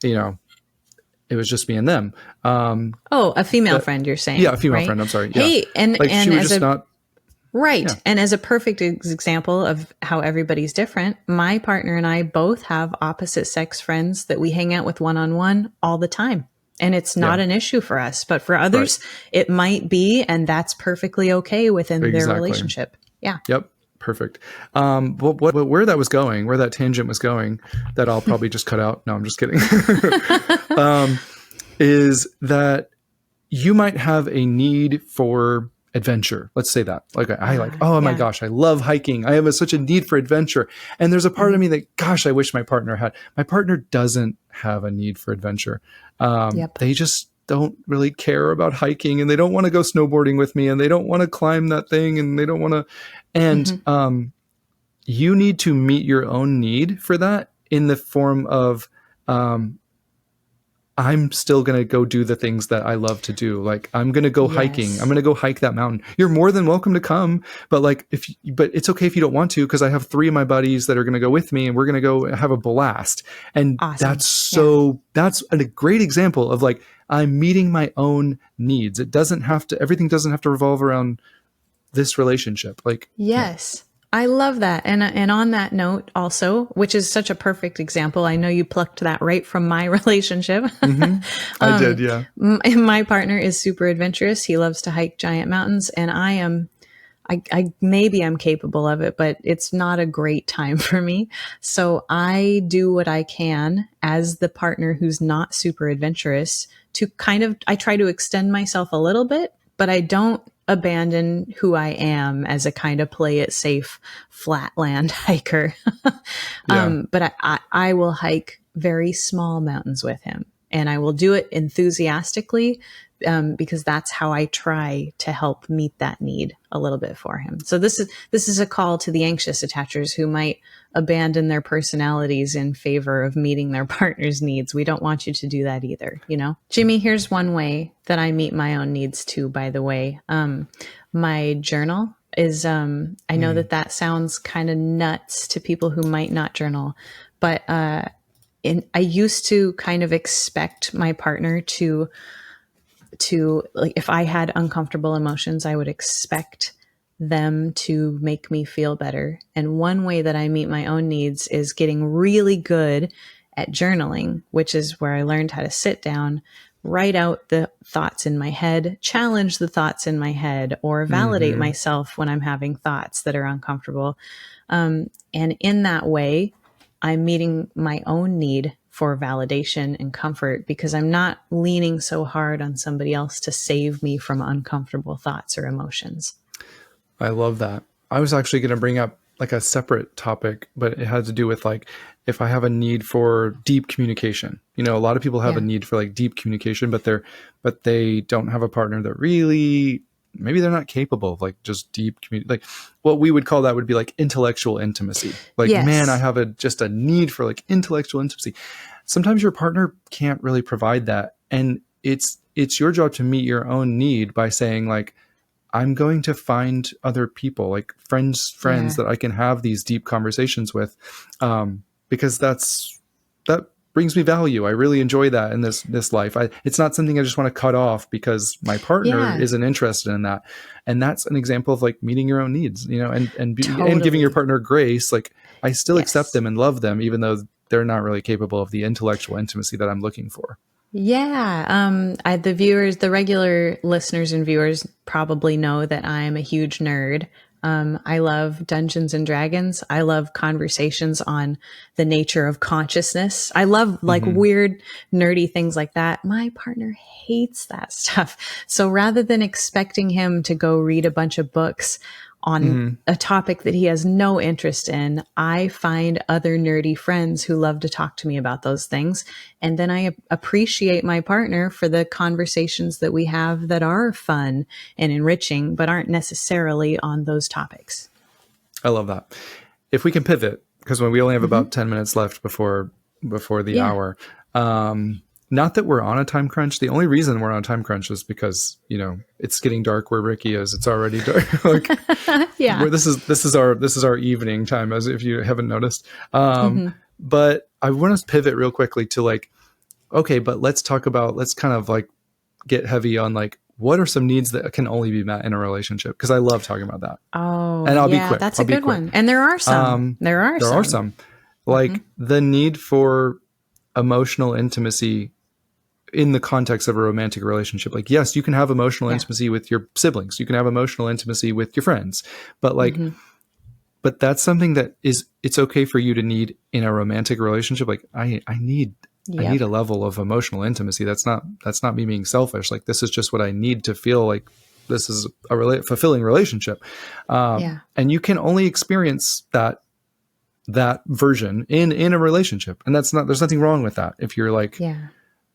it was just me and them. A female friend, you're saying? Yeah, a female friend. I'm sorry. Yeah. Hey, and she was just not. Right. Yeah. And as a perfect example of how everybody's different, my partner and I both have opposite sex friends that we hang out with one-on-one all the time. And it's not an issue for us, but for others, it might be, and that's perfectly okay within their relationship. Yeah. Yep. Perfect. Where that was going, where that tangent was going, that I'll probably just cut out. No, I'm just kidding. Is that you might have a need for adventure. Let's say that. My gosh, I love hiking. I have such a need for adventure. And there's a part of me that, gosh, I wish my partner had. My partner doesn't have a need for adventure. They just don't really care about hiking, and they don't want to go snowboarding with me, and they don't want to climb that thing, and they don't want to. And you need to meet your own need for that in the form of, I'm still going to go do the things that I love to do. Like, I'm going to go hiking. I'm going to go hike that mountain. You're more than welcome to come. But but it's okay if you don't want to, because I have 3 of my buddies that are going to go with me, and we're going to go have a blast. And that's a great example of I'm meeting my own needs. Everything doesn't have to revolve around this relationship. Yes. I love that. And on that note also, which is such a perfect example, I know you plucked that right from my relationship. I did, yeah. My partner is super adventurous. He loves to hike giant mountains, and I maybe I'm capable of it, but it's not a great time for me. So I do what I can as the partner who's not super adventurous to I try to extend myself a little bit, but I don't abandon who I am as a kind of play it safe flatland hiker. But I will hike very small mountains with him, and I will do it enthusiastically, because that's how I try to help meet that need a little bit for him. So this is a call to the anxious attachers who might abandon their personalities in favor of meeting their partner's needs. We don't want you to do that either, Jimmy, here's one way that I meet my own needs too, by the way. My journal is, I know that sounds kind of nuts to people who might not journal, but I used to kind of expect my partner to if I had uncomfortable emotions, I would expect them to make me feel better. And one way that I meet my own needs is getting really good at journaling, which is where I learned how to sit down, write out the thoughts in my head, challenge the thoughts in my head, or validate myself when I'm having thoughts that are uncomfortable. And in that way, I'm meeting my own need for validation and comfort, because I'm not leaning so hard on somebody else to save me from uncomfortable thoughts or emotions. I love that. I was actually going to bring up a separate topic, but it had to do with if I have a need for deep communication. A lot of people have a need for deep communication, but they don't have a partner that really, maybe they're not capable of just deep community. What we would call that would be intellectual intimacy. Man, I have just a need for intellectual intimacy. Sometimes your partner can't really provide that. And it's your job to meet your own need by saying I'm going to find other people, friends that I can have these deep conversations with, because that brings me value. I really enjoy that in this life. It's not something I just want to cut off because my partner isn't interested in that. And that's an example of meeting your own needs, and giving your partner grace. I still accept them and love them, even though they're not really capable of the intellectual intimacy that I'm looking for. Yeah. The regular listeners and viewers probably know that I'm a huge nerd. I love Dungeons and Dragons. I love conversations on the nature of consciousness. I love like weird, nerdy things like that. My partner hates that stuff. So rather than expecting him to go read a bunch of books on a topic that he has no interest in, I find other nerdy friends who love to talk to me about those things. And then I appreciate my partner for the conversations that we have that are fun and enriching, but aren't necessarily on those topics. I love that. If we can pivot, because when we only have about 10 minutes left before the hour, not that we're on a time crunch. The only reason we're on a time crunch is because, it's getting dark where Rikki is. It's already dark. Like, this is our evening time, as if you haven't noticed. But I want to pivot real quickly to like, okay, but let's kind of like get heavy on like, what are some needs that can only be met in a relationship? Because I love talking about that. Oh, and I'll be quick. That's a good one. And there are some. There are some. Like the need for emotional intimacy in the context of a romantic relationship. Like, yes, you can have emotional intimacy with your siblings. You can have emotional intimacy with your friends. But like, but that's something that it's okay for you to need in a romantic relationship. Like I need a level of emotional intimacy. That's not me being selfish. Like, this is just what I need to feel like this is a fulfilling relationship. And you can only experience that version in a relationship. And there's nothing wrong with that. If you're like,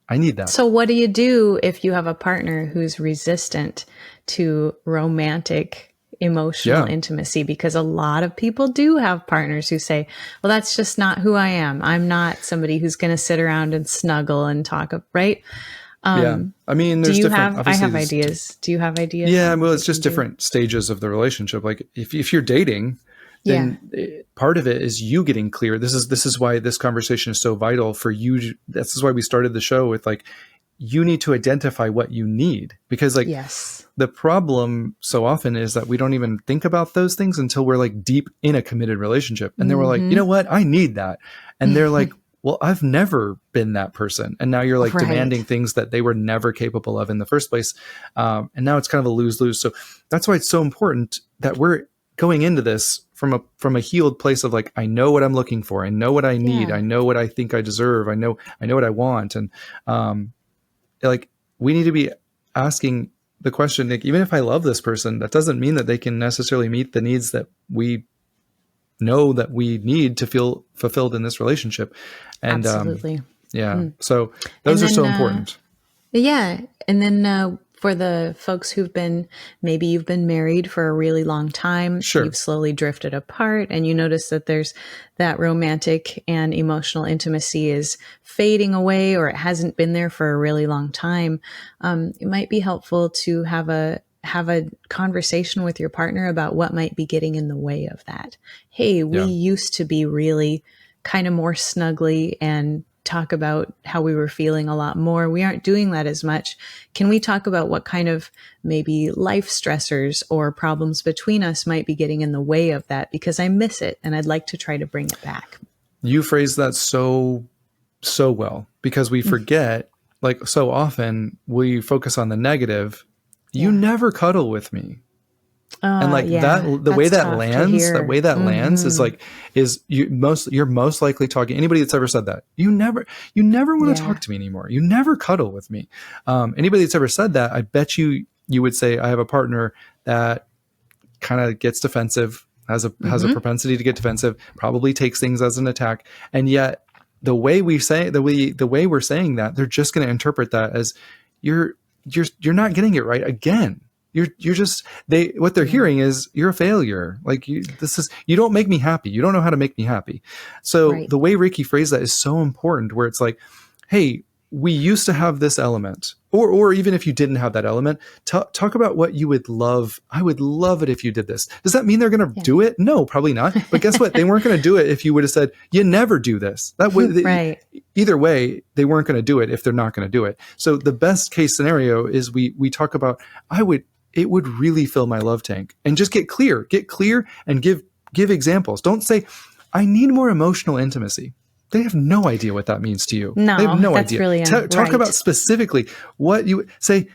I need that. So what do you do if you have a partner who's resistant to romantic emotional intimacy? Because a lot of people do have partners who say, well, that's just not who I am. I'm not somebody who's going to sit around and snuggle and talk, right? I mean, there's different. I have ideas. Do you have ideas? Yeah, well, it's just different stages of the relationship. Like if you're dating, then part of it is you getting clear. This is why this conversation is so vital for you. This is why we started the show with like, you need to identify what you need, because like the problem so often is that we don't even think about those things until we're like deep in a committed relationship. And then we're like, you know what? I need that. And they're like, well, I've never been that person. And now you're like demanding things that they were never capable of in the first place. And now it's kind of a lose-lose. So that's why it's so important that we're going into this from a healed place of like, I know what I'm looking for. I know what I need. I know what I think I deserve. I know what I want. And, like, we need to be asking the question, like, even if I love this person, that doesn't mean that they can necessarily meet the needs that we know that we need to feel fulfilled in this relationship. And, absolutely. So those are so important. And then, for the folks who've maybe you've been married for a really long time, you've slowly drifted apart, and you notice that there's that romantic and emotional intimacy is fading away, or it hasn't been there for a really long time. It might be helpful to have a conversation with your partner about what might be getting in the way of that. Hey, we used to be really kind of more snuggly and talk about how we were feeling a lot more. We aren't doing that as much. Can we talk about what kind of maybe life stressors or problems between us might be getting in the way of that? Because I miss it and I'd like to try to bring it back. You phrase that so well, because we forget, like, so often we focus on the negative. You never cuddle with me. And like the way that lands is like, you're most likely talking, anybody that's ever said that, you never want to talk to me anymore. You never cuddle with me. Anybody that's ever said that, I bet you would say, I have a partner that kind of gets defensive, has a propensity to get defensive, probably takes things as an attack. And yet the way we're saying that, they're just going to interpret that as you're not getting it right again. What they're hearing is you're a failure. Like you don't make me happy. You don't know how to make me happy. So the way Rikki phrased that is so important, where it's like, hey, we used to have this element, or even if you didn't have that element, talk about what you would love. I would love it if you did this. Does that mean they're going to do it? No, probably not. But guess what? They weren't going to do it if you would have said, you never do this. That would, either way, they weren't going to do it if they're not going to do it. So the best case scenario is we talk about, it would really fill my love tank, and just get clear and give examples. Don't say, I need more emotional intimacy. they have no idea what that means to you. No, they have no that's idea. really Talk right. about specifically what you say.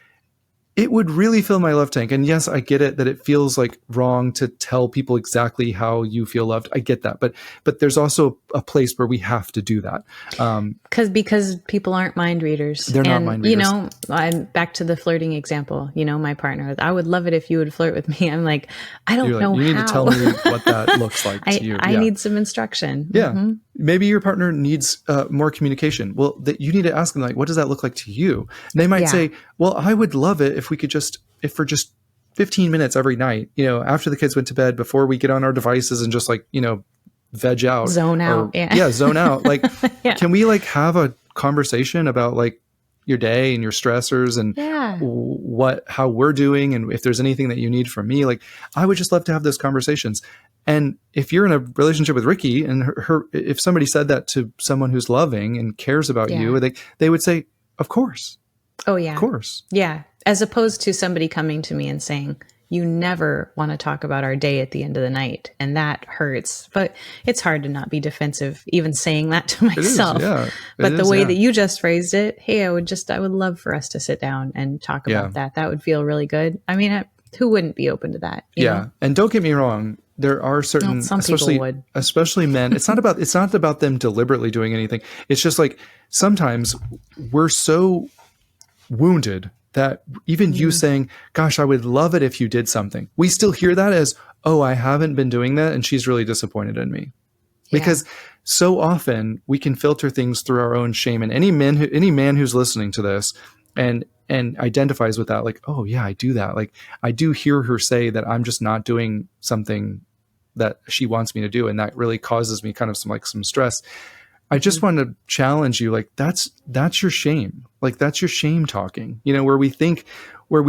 It would really fill my love tank. And yes, I get it that it feels like wrong to tell people exactly how you feel loved. I get that. But there's also a place where we have to do that. Because people aren't mind readers. They're not mind readers. You know, I'm back to the flirting example. You know, my partner, I would love it if you would flirt with me. I'm like, I don't know how. You need to tell me what that looks like to you. I need some instruction. Yeah. Mm-hmm. Maybe your partner needs more communication. Well, you need to ask them, like, what does that look like to you? And they might say, well, I would love it if we could if for just 15 minutes every night, you know, after the kids went to bed, before we get on our devices and just like, you know, veg out. Zone out. Zone out. Like, can we like have a conversation about like your day and your stressors and how we're doing, and if there's anything that you need from me? Like, I would just love to have those conversations. And if you're in a relationship with Rikki and if somebody said that to someone who's loving and cares about you, they would say, of course. Oh yeah. Of course. Yeah. As opposed to somebody coming to me and saying, you never want to talk about our day at the end of the night. And that hurts. But it's hard to not be defensive, even saying that to myself. But the way that you just phrased it, hey, I would love for us to sit down and talk about that. That would feel really good. I mean, who wouldn't be open to that? You know? And don't get me wrong. There are certain, especially men. It's not about them deliberately doing anything. It's just like, sometimes we're so wounded that even you saying, gosh, I would love it if you did something, we still hear that as, oh, I haven't been doing that and she's really disappointed in me. Because so often we can filter things through our own shame. And any man who's listening to this and identifies with that, like, oh yeah, I do that. Like, I do hear her say that I'm just not doing something that she wants me to do. And that really causes me kind of some stress. I just want to challenge you. Like, that's your shame. Like, that's your shame talking, you know, where we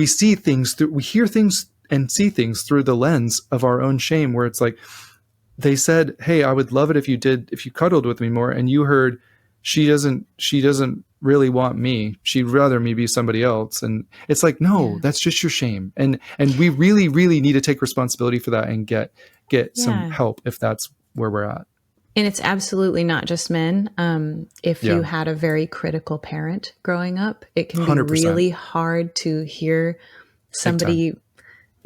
see things through, we hear things and see things through the lens of our own shame, where it's like, they said, hey, I would love it if you cuddled with me more. And you heard, she doesn't really want me. She'd rather me be somebody else. And it's like, no, that's just your shame. And we really, really need to take responsibility for that and get some help if that's where we're at. And it's absolutely not just men. If you had a very critical parent growing up, it can be 100%. Really hard to hear somebody.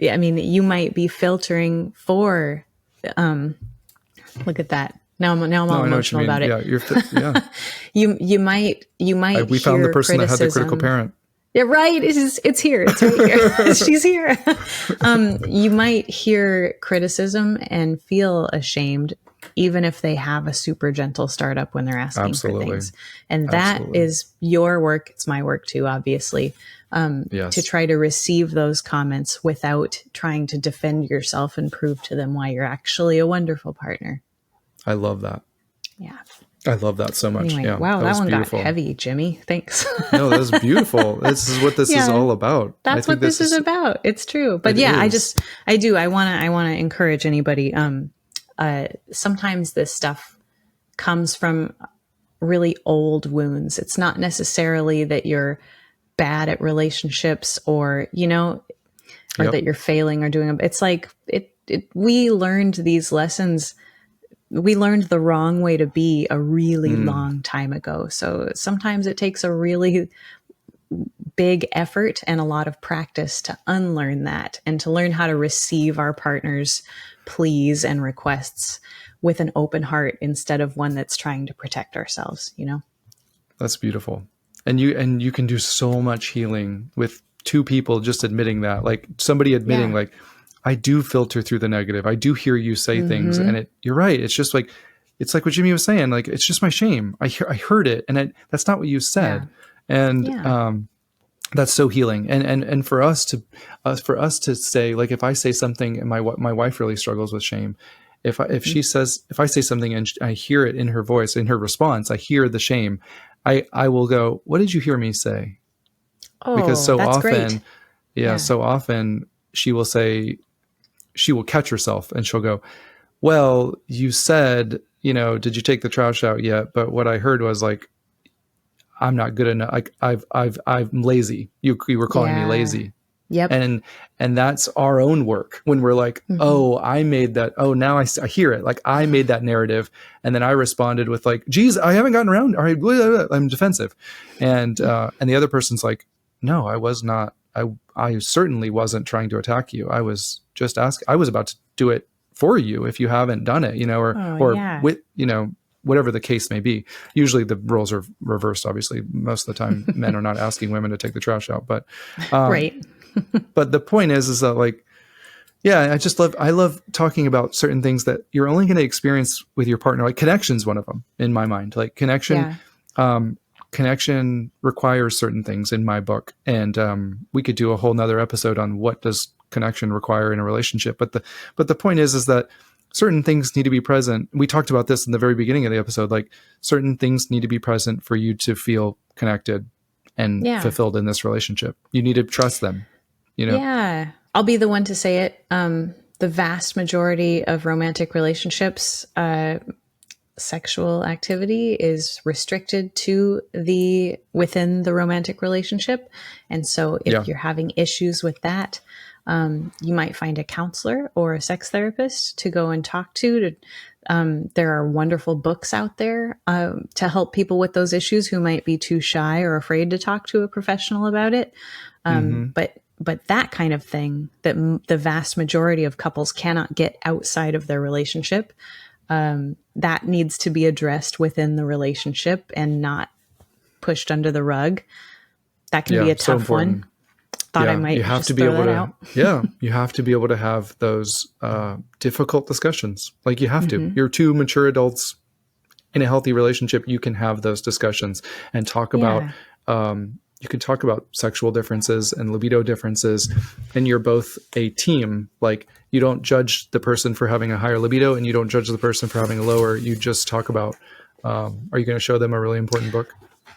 I mean, you might be filtering for, look at that. Now I'm all emotional about it. Yeah, you might we found the person that had the critical parent. Yeah, right. It's here. It's right here. She's here. You might hear criticism and feel ashamed, even if they have a super gentle startup when they're asking for things. And that is your work. It's my work too, obviously, to try to receive those comments without trying to defend yourself and prove to them why you're actually a wonderful partner. I love that. Yeah. I love that so much. Anyway, yeah, wow, that one beautiful. Got heavy, Jimmy. Thanks. No, that was beautiful. This is what this is all about. That's what this is about. It's true. But I want to encourage anybody. Sometimes this stuff comes from really old wounds. It's not necessarily that you're bad at relationships or that you're failing or doing. It's like we learned these lessons. We learned the wrong way to be a really long time ago. So sometimes it takes a really big effort and a lot of practice to unlearn that and to learn how to receive our partner's pleas and requests with an open heart instead of one that's trying to protect ourselves, That's beautiful. And you can do so much healing with two people just admitting that, like somebody admitting like, I do filter through the negative. I do hear you say things and you're right. It's just like, it's like what Jimmy was saying. Like, it's just my shame. I heard it and that's not what you said. And, that's so healing. And for us to say, like, if I say something and my wife really struggles with shame, if I say something and I hear it in her voice, in her response, I hear the shame, I will go, what did you hear me say? Oh, because so that's often, great. So often she will say, she will catch herself and she'll go, well, you said, did you take the trash out yet? But what I heard was like, I'm not good enough. Like I'm lazy. You were calling me lazy. Yep. And that's our own work when we're like, oh, I made that. Oh, now I hear it. Like I made that narrative. And then I responded with like, geez, I haven't gotten around. All right, I'm defensive. And the other person's like, no, I was not. I certainly wasn't trying to attack you. I was just asking. I was about to do it for you if you haven't done it, with, whatever the case may be. Usually the roles are reversed. Obviously, most of the time men are not asking women to take the trash out, but Right. but the point is that like, yeah, I love talking about certain things that you're only going to experience with your partner. Like connection's one of them in my mind. Like connection requires certain things in my book. And we could do a whole nother episode on what does connection require in a relationship. But the point is that certain things need to be present. We talked about this in the very beginning of the episode. Like certain things need to be present for you to feel connected and fulfilled in this relationship. You need to trust them, Yeah. I'll be the one to say it. The vast majority of romantic relationships, sexual activity is restricted to within the romantic relationship. And so if you're having issues with that, you might find a counselor or a sex therapist to go and talk to. There are wonderful books out there to help people with those issues who might be too shy or afraid to talk to a professional about it. But that kind of thing that the vast majority of couples cannot get outside of their relationship, that needs to be addressed within the relationship and not pushed under the rug. That can be a tough one. Thought I might just throw that out. You have to be able to have those difficult discussions. Like you have to. You're two mature adults in a healthy relationship. You can have those discussions and talk about. You can talk about sexual differences and libido differences, and you're both a team. Like you don't judge the person for having a higher libido, and you don't judge the person for having a lower. You just talk about. Are you going to show them a really important book?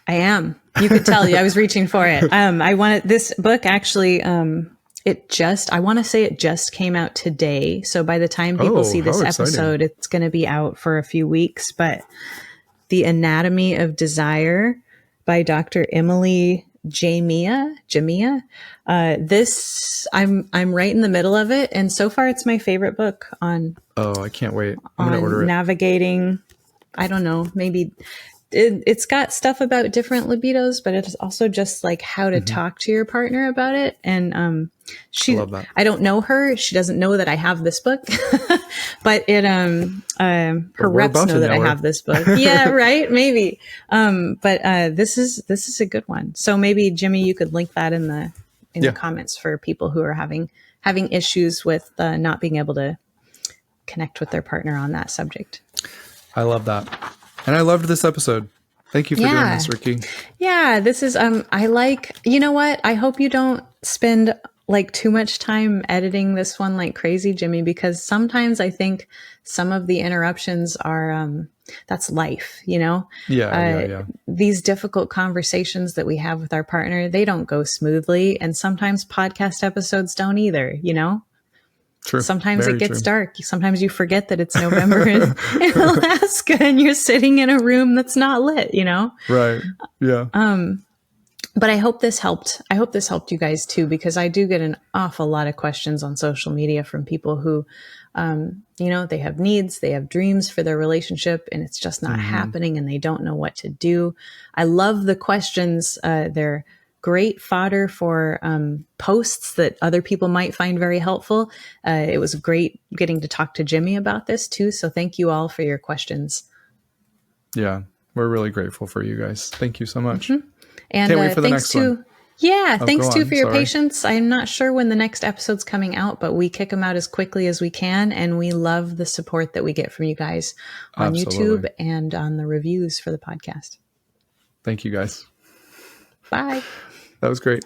I am. You could tell I was reaching for it. I wanted this book actually. I want to say it just came out today. So by the time people see this episode, it's going to be out for a few weeks. But The Anatomy of Desire by Dr. Emily Jamia. This I'm right in the middle of it, and so far it's my favorite book on. Oh, I can't wait! I'm gonna order it. Navigating. I don't know. Maybe it's got stuff about different libidos, but it's also just like how to talk to your partner about it. And I love that. I don't know her. She doesn't know that I have this book, but her reps know that I have this book. Yeah, right. Maybe. But this is a good one. So maybe Jimmy, you could link that in the comments for people who are having issues with not being able to connect with their partner on that subject. I love that. And I loved this episode. Thank you for doing this, Rikki. Yeah, this is, you know what? I hope you don't spend like too much time editing this one like crazy, Jimmy, because sometimes I think some of the interruptions are, that's life, Yeah. These difficult conversations that we have with our partner, they don't go smoothly. And sometimes podcast episodes don't either, True. Sometimes it gets dark. Sometimes you forget that it's November in Alaska and you're sitting in a room that's not lit, Right. Yeah. But I hope this helped. I hope this helped you guys too, because I do get an awful lot of questions on social media from people who, they have needs, they have dreams for their relationship, and it's just not happening and they don't know what to do. I love the questions. They're great fodder for posts that other people might find very helpful. It was great getting to talk to Jimmy about this too. So thank you all for your questions. Yeah, we're really grateful for you guys. Thank you so much. And can't wait for the next one. Yeah, thanks too for your patience. I'm not sure when the next episode's coming out, but we kick them out as quickly as we can. And we love the support that we get from you guys on YouTube and on the reviews for the podcast. Thank you guys. Bye. That was great.